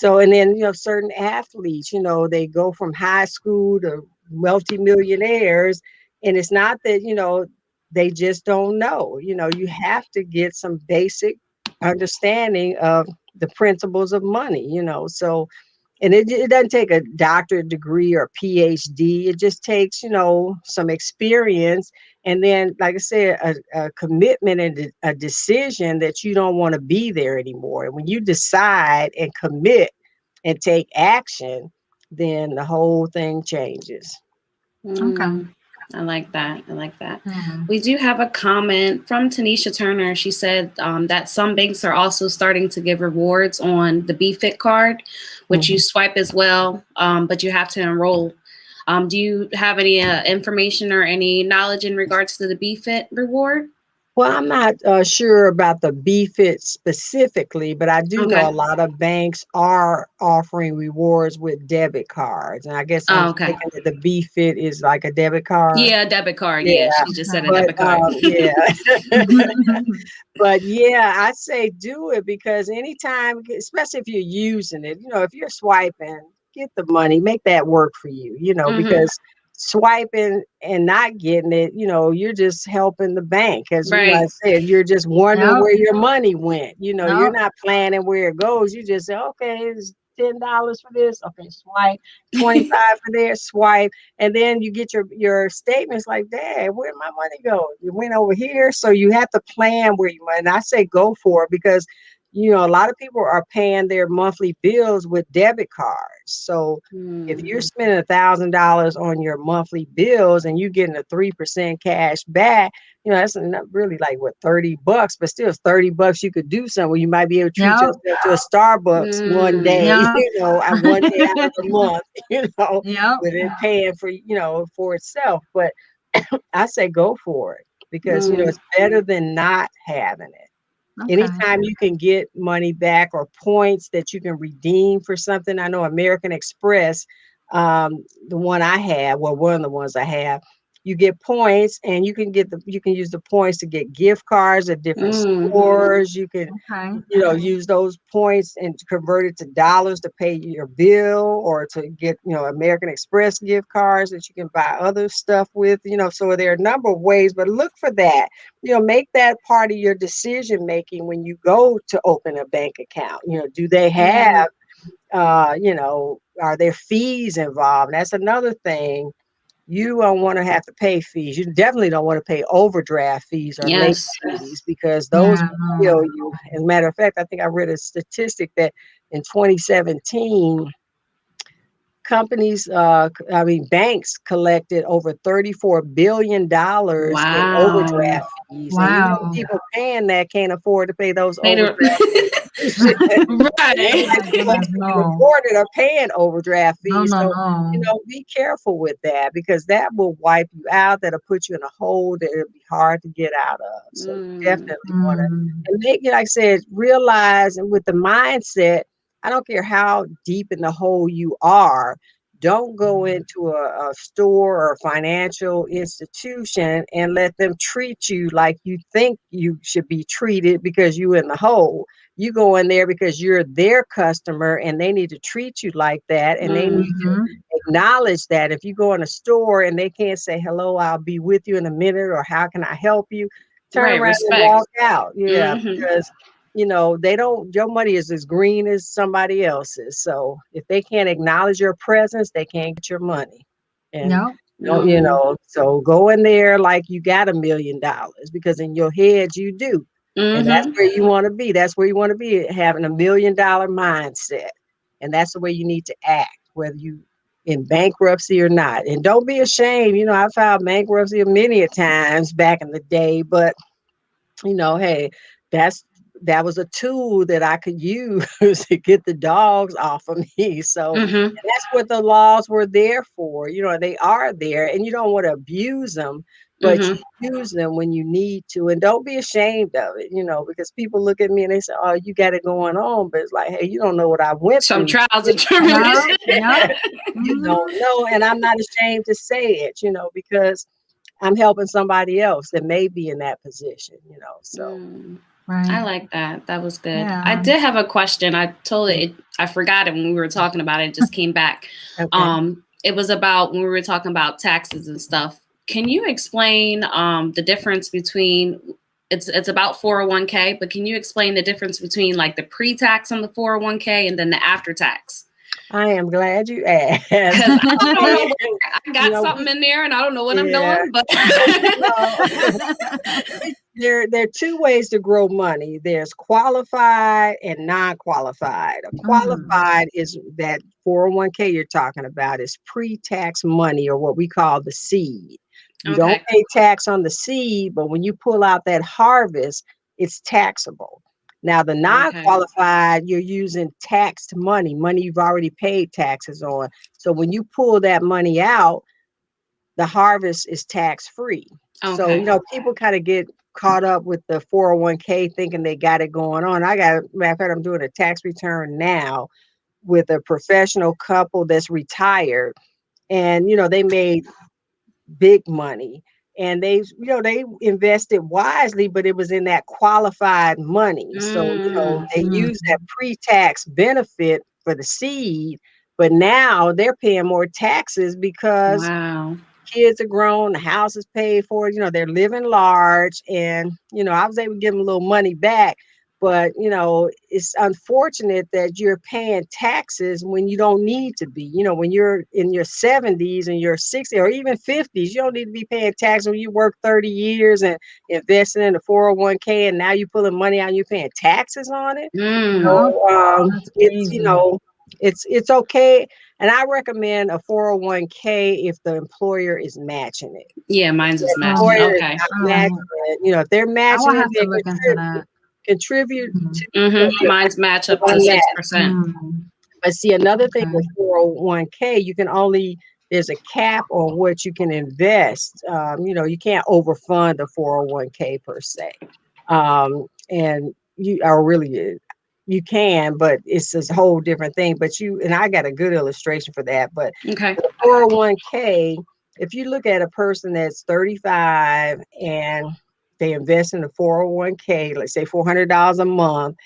So, and then, certain athletes, they go from high school to multimillionaires. And it's not that, they just don't know. You have to get some basic understanding of the principles of money, so. And it doesn't take a doctorate degree or PhD. It just takes, some experience. And then, like I said, a commitment and a decision that you don't want to be there anymore. And when you decide and commit and take action, then the whole thing changes. Okay. I like that. I like that. We do have a comment from Tanisha Turner. She said that some banks are also starting to give rewards on the BFIT card, which you swipe as well, but you have to enroll. Do you have any information or any knowledge in regards to the BFIT reward? Well, I'm not sure about the BFIT specifically, but I do know a lot of banks are offering rewards with debit cards. And I guess I'm thinking that the BFIT is like a debit card. Yeah, debit card. Yeah, Yeah, she just said a debit card. Yeah. But yeah, I say do it, because anytime, especially if you're using it, if you're swiping, get the money, make that work for you, because swiping and not getting it, you're just helping the bank. As I said, you're just wondering where your money went. You're not planning where it goes. You just say, okay, it's $10 for this. Okay, swipe. 25 for there, swipe. And then you get your statements like, Dad, where'd my money go? It went over here. So you have to plan where you went. And I say go for it, because a lot of people are paying their monthly bills with debit cards. So if you're spending $1,000 on your monthly bills and you're getting a 3% cash back, that's not really like what, $30, but still it's $30 you could do something. You might be able to treat yourself to a Starbucks one day, one day out of the month, with it paying for itself. But I say go for it, because it's better than not having it. Anytime you can get money back or points that you can redeem for something. I know American Express, the one I have, well, one of the ones I have, You get points, and you can use the points to get gift cards at different stores. You can use those points and convert it to dollars to pay your bill, or to get American Express gift cards that you can buy other stuff with. So there are a number of ways, but look for that. Make that part of your decision making when you go to open a bank account. Do they have are there fees involved? That's another thing. You don't want to have to pay fees. You definitely don't want to pay overdraft fees or late fees, because those will kill you. As a matter of fact, I think I read a statistic that in 2017, banks collected over $34 billion in overdraft fees. Wow. And people paying that can't afford to pay those overdraft fees. Right. Reported are paying overdraft fees. No. Be careful with that, because that will wipe you out. That'll put you in a hole that it'll be hard to get out of. So you definitely want to, and make, like I said, realize, and with the mindset, I don't care how deep in the hole you are, don't go into a store or financial institution and let them treat you like you think you should be treated because you're in the hole. You go in there because you're their customer, and they need to treat you like that. And they need to acknowledge that. If you go in a store and they can't say, hello, I'll be with you in a minute, or how can I help you? Turn around and walk out. Yeah, because they don't, your money is as green as somebody else's. So if they can't acknowledge your presence, they can't get your money. And so go in there like you got $1 million, because in your head you do. And that's where you want to be. That's where you want to be, having $1 million mindset. And that's the way you need to act, whether you in bankruptcy or not. And don't be ashamed. I filed bankruptcy many a times back in the day, but hey, that was a tool that I could use to get the dogs off of me. So and that's what the laws were there for. They are there, and you don't want to abuse them, but you use them when you need to. And don't be ashamed of it, because people look at me and they say, oh, you got it going on. But it's like, hey, you don't know what I went through. Some trials and tribulations. You don't know. And I'm not ashamed to say it, because I'm helping somebody else that may be in that position, so. Right. I like that. That was good. Yeah. I did have a question. I forgot it when we were talking about it. It just came back. Okay. It was about when we were talking about taxes and stuff. Can you explain the difference between, it's about 401k, but can you explain the difference between like the pre-tax on the 401k and then the after-tax? I am glad you asked. I got something in there and I don't know what I'm doing, but there are two ways to grow money. There's qualified and non-qualified. Qualified is that 401k you're talking about, is pre-tax money, or what we call the seed. You don't pay tax on the seed, but when you pull out that harvest, it's taxable. Now, the non-qualified, you're using taxed money you've already paid taxes on. So when you pull that money out, the harvest is tax-free. So, people kind of get caught up with the 401k thinking they got it going on. Matter of fact, I'm doing a tax return now with a professional couple that's retired. And, they made big money. And they invested wisely, but it was in that qualified money. So, they use that pre-tax benefit for the seed, but now they're paying more taxes because kids are grown, the house is paid for, they're living large. And, I was able to give them a little money back. But, it's unfortunate that you're paying taxes when you don't need to be. When you're in your 70s and your 60s or even 50s, you don't need to be paying taxes when you work 30 years and investing in a 401k, and now you're pulling money out and you're paying taxes on it. It's okay. And I recommend a 401k if the employer is matching it. Yeah, mine's is matching. Okay. If they're matching it, contribute to mine's match up to 6%. But see, another thing with 401k, there's a cap on what you can invest. You can't overfund a 401k per se. And you can, but it's a whole different thing. But and I got a good illustration for that. But the 401k, if you look at a person that's 35 and they invest in a 401k, let's say $400 a month,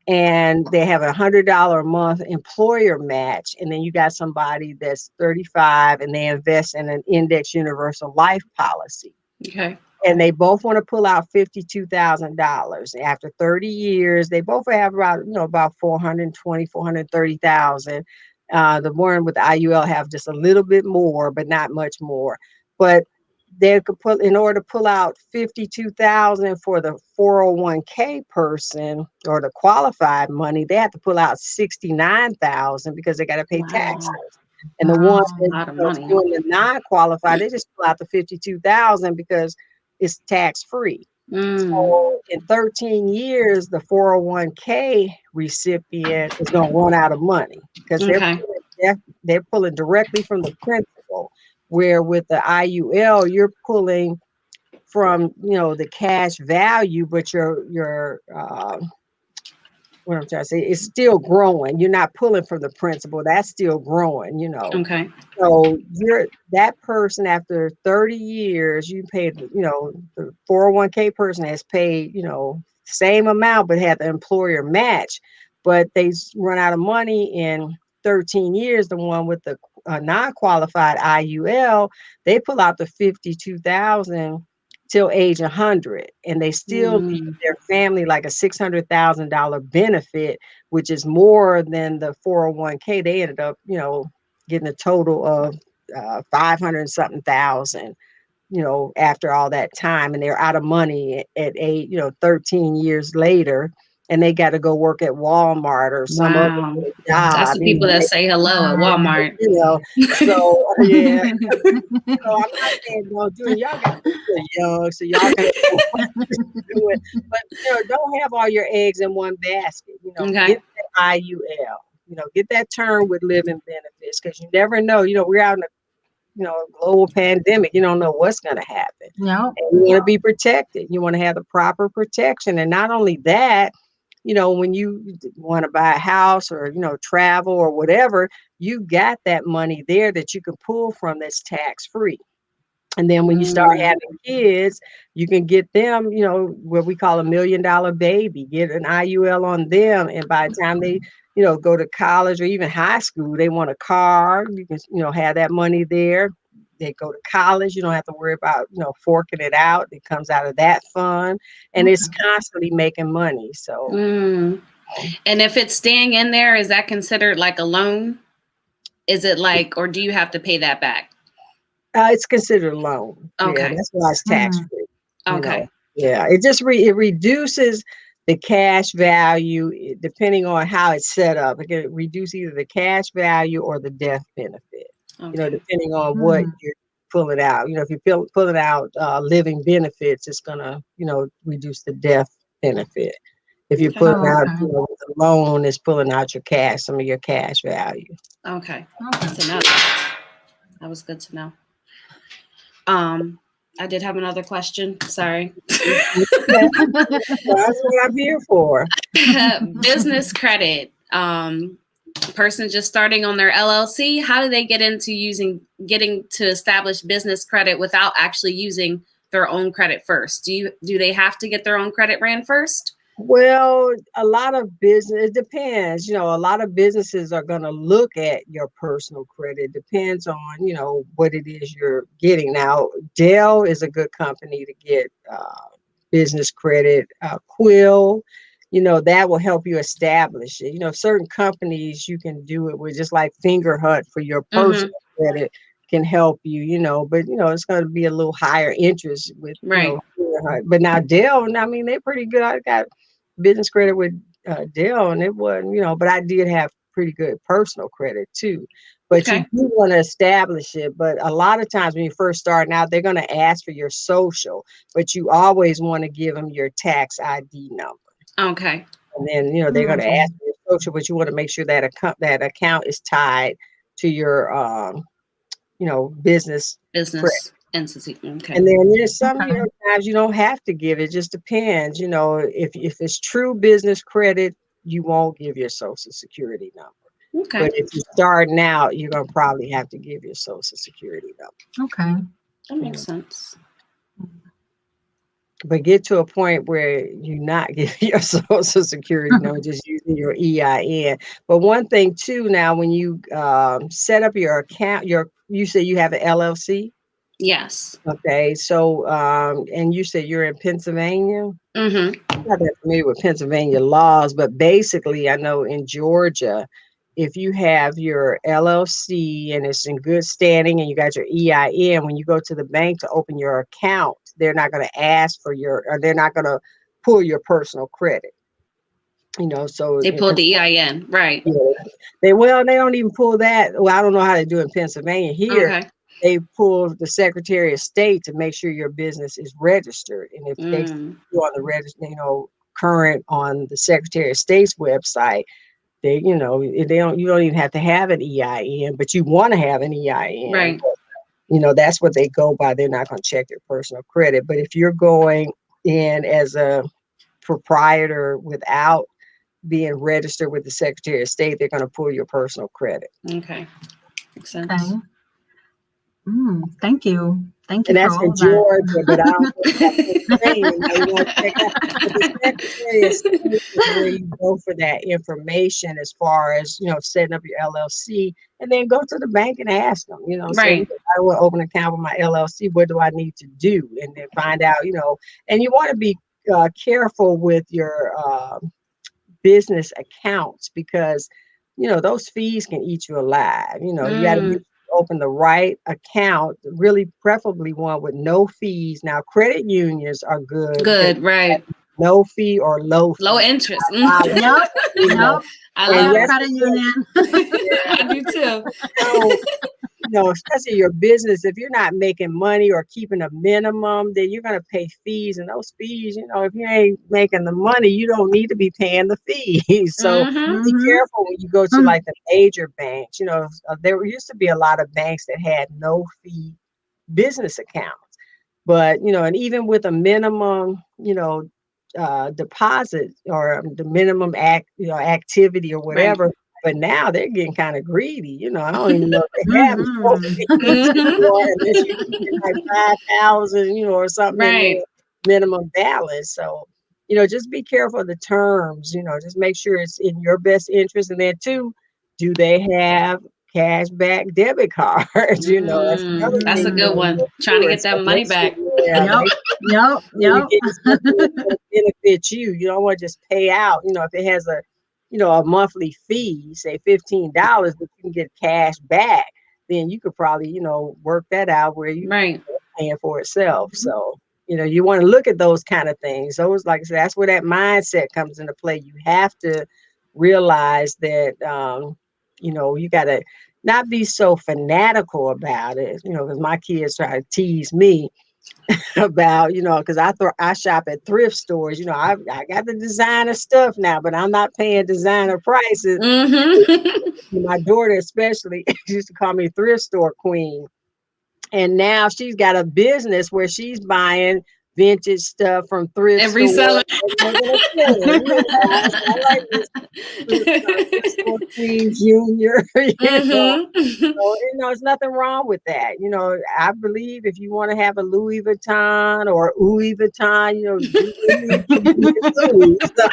and they have $100 a month employer match, and then you got somebody that's 35 and they invest in an index universal life policy. Okay. And they both want to pull out $52,000. After 30 years, they both have about 430,000. The one with the IUL have just a little bit more, but not much more. But they could put, in order to pull out 52,000 for the 401k person or the qualified money, they have to pull out 69,000 because they got to pay taxes. Wow. And the ones A that lot of money. doing the non-qualified, they just pull out the 52,000 because it's tax-free. So in 13 years, the 401k recipient is going to run out of money because Okay. they're pulling directly from the principal. Where with the IUL, you're pulling from the cash value, but your what I'm trying to say, it's still growing. You're not pulling from the principal. That's still growing, Okay. So you're that person after 30 years, you paid, the 401k person has paid, same amount, but had the employer match, but they run out of money in 13 years. The one with the non-qualified IUL, they pull out the 52,000 till age 100, and they still leave their family like a $600,000 benefit, which is more than the 401k. They ended up, getting a total of 500 something thousand, after all that time, and they're out of money at 13 years later, and they got to go work at Walmart or some other Wow. That's job. the people that say hello at Walmart. So yeah. So I'm not saying don't do it. Y'all got to be young, so y'all can do it. But don't have all your eggs in one basket. Okay. Get that IUL. Get that term with living benefits, because you never know. We're out in a global pandemic. You don't know what's going to happen. No. And you want to be protected. You want to have the proper protection. And not only that, when you want to buy a house or, travel or whatever, you got that money there that you can pull from that's tax free. And then when you start having kids, you can get them, what we call $1 million baby, get an IUL on them. And by the time they, go to college or even high school, they want a car, you can, have that money there. They go to college, you don't have to worry about, forking it out. It comes out of that fund, and it's constantly making money. So, and if it's staying in there, is that considered like a loan? Is it like, or do you have to pay that back? It's considered a loan. Okay. Yeah, that's why it's tax free. Okay. Yeah, it just it reduces the cash value depending on how it's set up. It can reduce either the cash value or the death benefit. Okay. Depending on what you're pulling out. If you're pulling out living benefits, it's gonna reduce the death benefit. If you're pulling out with a loan, it's pulling out your cash, some of your cash value. Okay. Good to know. That was good to know. I did have another question. Sorry. That's what I'm here for. Business credit. Person just starting on their LLC. How do they get into getting to establish business credit without actually using their own credit first? Do they have to get their own credit ran first? Well, a lot of business, it depends. A lot of businesses are going to look at your personal credit. Depends on, what it is you're getting. Now, Dell is a good company to get business credit. Quill, that will help you establish it. Certain companies you can do it with, just like Fingerhut for your personal credit can help you, but it's going to be a little higher interest with, Fingerhut. But now Dell, I mean, they're pretty good. I got business credit with Dell, and it wasn't, but I did have pretty good personal credit too. But you do want to establish it. But a lot of times when you're first starting out, they're going to ask for your social, but you always want to give them your tax ID number. Okay. And then, they're going to ask for your social, but you want to make sure that account is tied to your, business credit entity. Okay. And then there's some, times you don't have to give. It just depends. If it's true business credit, you won't give your social security number. Okay. But if you're starting out, you're gonna probably have to give your Social Security number. Okay. That makes sense. But get to a point where you're not giving your Social Security number, just using your EIN. But one thing too, now when you set up your account, you say you have an LLC. Yes. Okay, so and you said you're in Pennsylvania. Mm-hmm. I'm not that familiar with Pennsylvania laws, but basically, I know in Georgia, if you have your LLC and it's in good standing and you got your EIN, when you go to the bank to open your account, they're not going to ask for or they're not going to pull your personal credit. So They pulled the EIN, right? yeah, they don't even pull that. Well, I don't know how they do in Pennsylvania. Here, Okay. they pull the Secretary of State to make sure your business is registered, and if they go on the register, current on the Secretary of State's website, they don't you don't even have to have an EIN, but you want to have an EIN. Right. That's what they go by. They're not going to check your personal credit. But if you're going in as a proprietor without being registered with the Secretary of State, they're going to pull your personal credit. Okay. Makes sense. Okay. Thank you. Thank you And for that's all in of that. Georgia, but I don't know about Pennsylvania. You want to check out. But the Secretary of State is where you go for that information as far as, setting up your LLC, and then go to the bank and ask them, say, Right. I want to open an account with my LLC. What do I need to do? And then find out, and you want to be careful with your business accounts because, those fees can eat you alive. You got to make open the right account, really preferably one with no fees. Now, credit unions are good. Good, right. No fee or low fee. Low interest. Yep. I love love credit union. I do too. Especially your business, if you're not making money or keeping a minimum, then you're going to pay fees. And those fees, if you ain't making the money, you don't need to be paying the fees. So be careful when you go to like the major banks. There used to be a lot of banks that had no fee business accounts. But, and even with a minimum, deposit or the minimum activity or whatever. Right. But now they're getting kind of greedy. I don't even know if they have unless you get like 5,000, or something in the minimum balance. So, just be careful of the terms. Just make sure it's in your best interest. And then too, do they have cash back debit cards? That's another that's thing. A good one. Trying to get that money back. Yep. You get something that's going to benefit you. You don't want to just pay out. If it has a monthly fee, say $15, but you can get cash back, then you could probably, work that out where you paying for itself. So, you want to look at those kind of things. Those, like I said, that's where that mindset comes into play. You have to realize that, you got to not be so fanatical about it, because my kids try to tease me about, because I shop at thrift stores. I got the designer stuff now, but I'm not paying designer prices. My daughter especially used to call me thrift store queen. And now she's got a business where she's buying vintage stuff from thrift and stores. reselling. I like this thrift store queen junior. There's nothing wrong with that. I believe if you want to have a Louis Vuitton or Louis Vuitton, do Louis. So,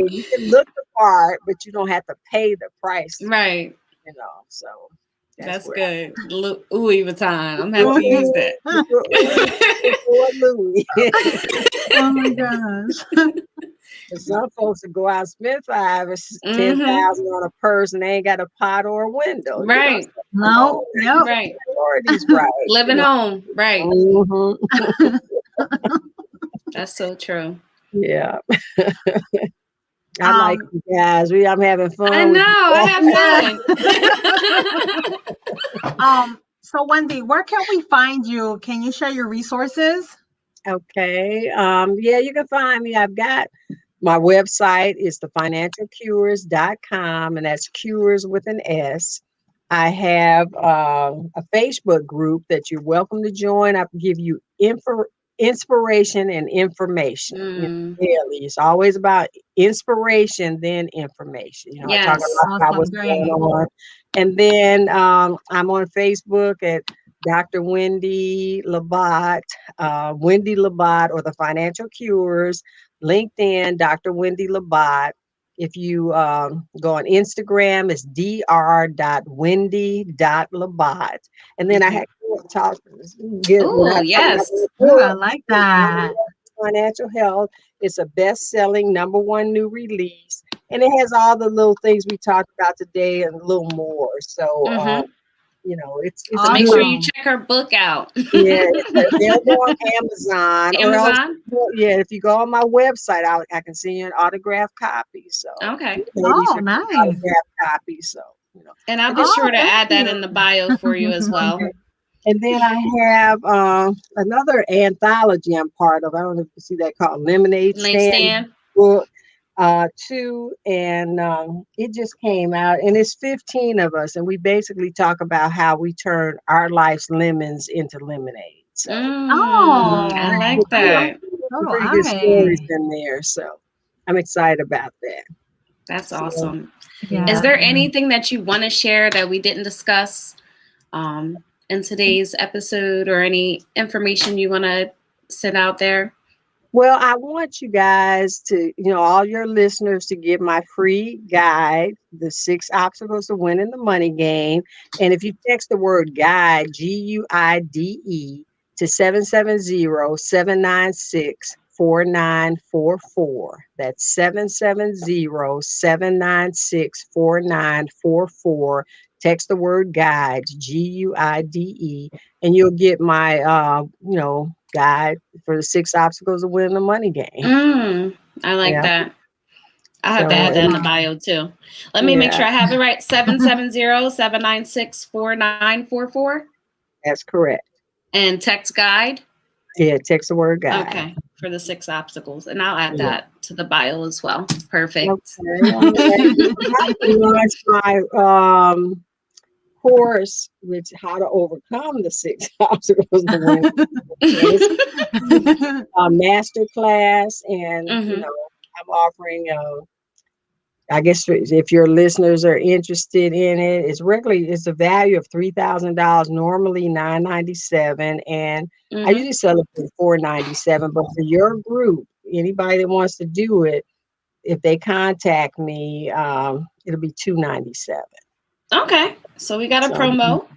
you can look the part, but you don't have to pay the price. Right. So. That's good. Louis Vuitton. I'm happy to use that. Louis. Oh my gosh. Some folks will go out and spend $5,000 or $10,000 on a purse and they ain't got a pot or a window. Right. No. Yep. Right. Priorities right. Living home. Right. That's so true. Yeah. I like you guys. I'm having fun. I know. I have fun. So Wendy, where can we find you? Can you share your resources? Okay. Yeah, you can find me. I've got my website is thefinancialcures.com, and that's cures with an S. I have a Facebook group that you're welcome to join. I give you inspiration and information. Really, it's always about inspiration, then information. I talk a Yes. lot about what's Awesome. going Great. on. And then I'm on Facebook at Dr. Wendy Labet, Wendy Labet, or the Financial Cures. LinkedIn, Dr. Wendy Labet. If you go on Instagram, it's dr.wendy.labet. And then I had to talk get when Oh, I talk about yes. the Ooh, I book, like that. Financial Health. It's a best-selling #1 new release, and it has all the little things we talked about today and a little more. So, Mm-hmm. it's So a make good. sure you Awesome. check her book out. Yeah, it's available on Amazon, or else, Amazon. if you go on my website, I can send you an autographed copy. So Okay. ladies Oh, should get nice. autographed copies. So And I'll and be then Oh, sure to thank add that you. in the bio for you as well. and then I have another anthology I'm part of. I don't know if you see that, called Lemonade Lane Stand stand. book. Too, and it just came out, and it's 15 of us, and we basically talk about how we turn our life's lemons into lemonade. So, I Oh, like okay. that. some Oh, pretty all good stories right. in there. So, I'm excited about that. That's So, awesome. Is Yeah. there anything that you want to share that we didn't discuss in today's episode, or any information you want to send out there? well, I want you guys to, all your listeners, to get my free guide, The 6 Obstacles to Winning the Money Game. And if you text the word guide, GUIDE, to 770-796-4944. That's 770-796-4944. Text the word guides, GUIDE, and you'll get my, guide for the 6 obstacles to win the money game. I like Yeah. that. I'll have to So, add that in the Awesome. bio too. Let me make yeah, sure I have it right. 770-796-4944. that's correct. And text guide. Yeah, text the word guide. Okay. For the 6 obstacles. And I'll add Yeah. that to the bio as well. Perfect. Okay. All right. I launched my course, which how to overcome the 6 obstacles to win. It's a master class, and I'm offering I guess if your listeners are interested in it, it's a value of $3,000, normally $997, and I usually sell it for $497. But for your group, anybody that wants to do it, if they contact me, it'll be $297. Okay. So we got a So promo.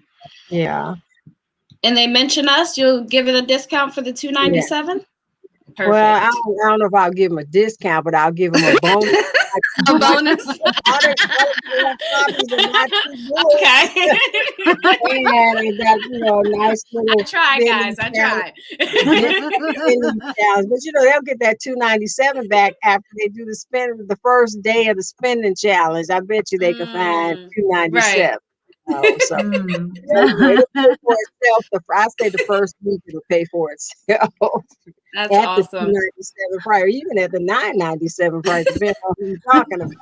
yeah, And they mention us, you'll give it a discount for the yeah. $297? Well, I Perfect. don't know if I'll give them a discount, but I'll give them a bonus. A bonus. Copies of my 2 books. Okay. And I got, nice I little tried, spending guys. I challenge. tried. But they'll get that $297 back after they do the first day of the spending challenge. I bet you they can find $297. Right. So it'll pay for itself. I say the first week it'll pay for itself. That's At the awesome. $297 price, or even at the $997 price, depending on who you're talking about.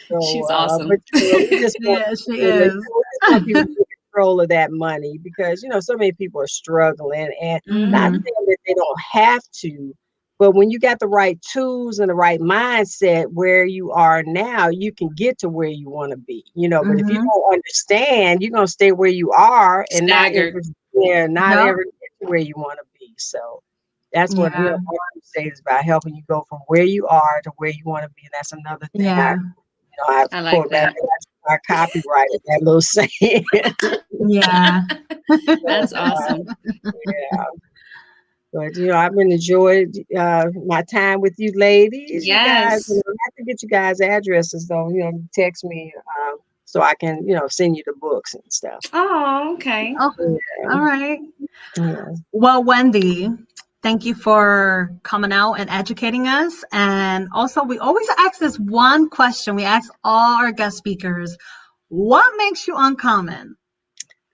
So, She's awesome. but we just want, Yeah, she we is. just want people to get control of that money, because so many people are struggling, and not Mhm. saying that they don't have to, but when you got the right tools and the right mindset, where you are now, you can get to where you want to be. But if you Mhm. don't understand, you're gonna stay where you are and not Staggered. not Yep. ever get to where you want to be. So that's what Yeah. my crusade is about, helping you go from where you are to where you want to be. And that's another thing Yeah. I have I to like quote back. that. I copyrighted that little saying. Yeah. That's So, awesome. yeah. But I've been enjoyed my time with you ladies. You guys, Yes. I have to get you guys addresses though. Text me so I can send you the books and stuff. Oh, okay. Oh, Yeah. all right. Yeah. Well, Wendy, thank you for coming out and educating us. And also, we always ask this one question. We ask all our guest speakers, what makes you uncommon?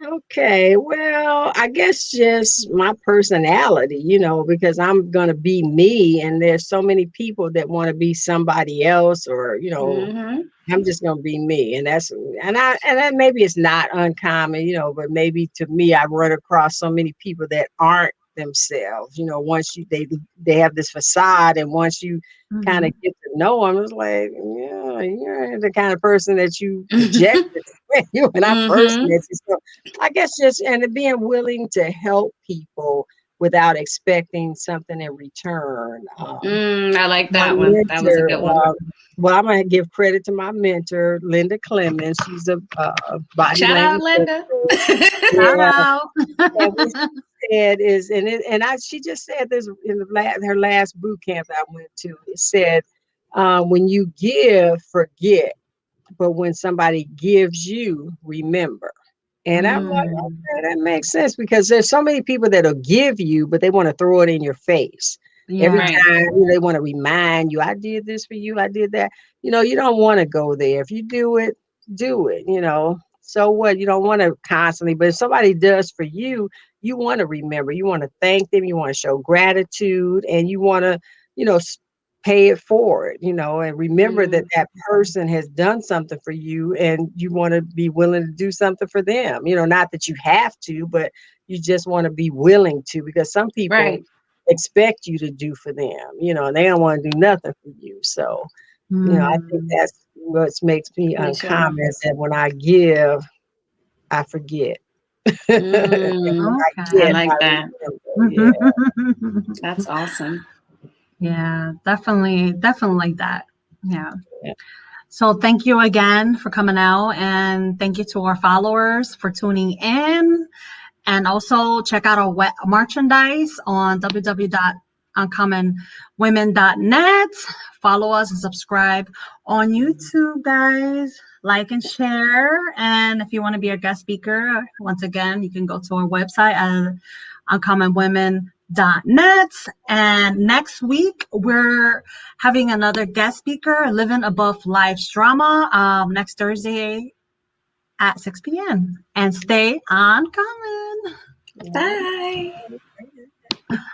Okay, well, I guess just my personality, because I'm gonna be me, and there's so many people that want to be somebody else, or Mm-hmm. I'm just gonna be me, and then maybe it's not uncommon, but maybe to me, I run across so many people that aren't themselves. Once they have this facade, and once you kind of Mhm. get to know them, it's like, yeah, you're the kind of person that you projected. You were not first Mm-hmm. met you. So I guess just and being willing to help people without expecting something in return. I like My that one. That was a mentor, good one. well, I'm gonna give credit to my mentor, Linda Clemens. She's a body Shout out, language Linda. coach. Shout Yeah, out. and what she said is, she just said this in her last boot camp I went to. It said, when you give, forget, but when somebody gives you, remember. And I'm like, Mm. okay, that makes sense, because there's so many people that'll give you, but they want to throw it in your face. Every Yeah. Right. time, they want to remind you, I did this for you, I did that. You don't want to go there. If you do it. So what? You don't want to constantly, but if somebody does for you, you want to remember, you want to thank them, you want to show gratitude, and you want to, you know, s- pay it forward, and remember that Mm, that person has done something for you, and you want to be willing to do something for them. Not that you have to, but you just want to be willing to, because some people right. expect you to do for them, and they don't want to do nothing for you. So, I think Mm. that's what makes me For sure. uncommon, is that when I give, I forget. And when I I get, Okay. I like that. remember. Yeah. That's awesome. Yeah, definitely, definitely like that. Yeah. Yeah. So thank you again for coming out, and thank you to our followers for tuning in. And also check out our merchandise on www.uncommonwomen.net. Follow us and subscribe on YouTube, guys. Like and share. And if you want to be a guest speaker, once again, you can go to our website at uncommonwomen.net. And next week, we're having another guest speaker, Living Above Life's Drama, next Thursday at 6 p.m. And stay uncommon. Yeah. Bye.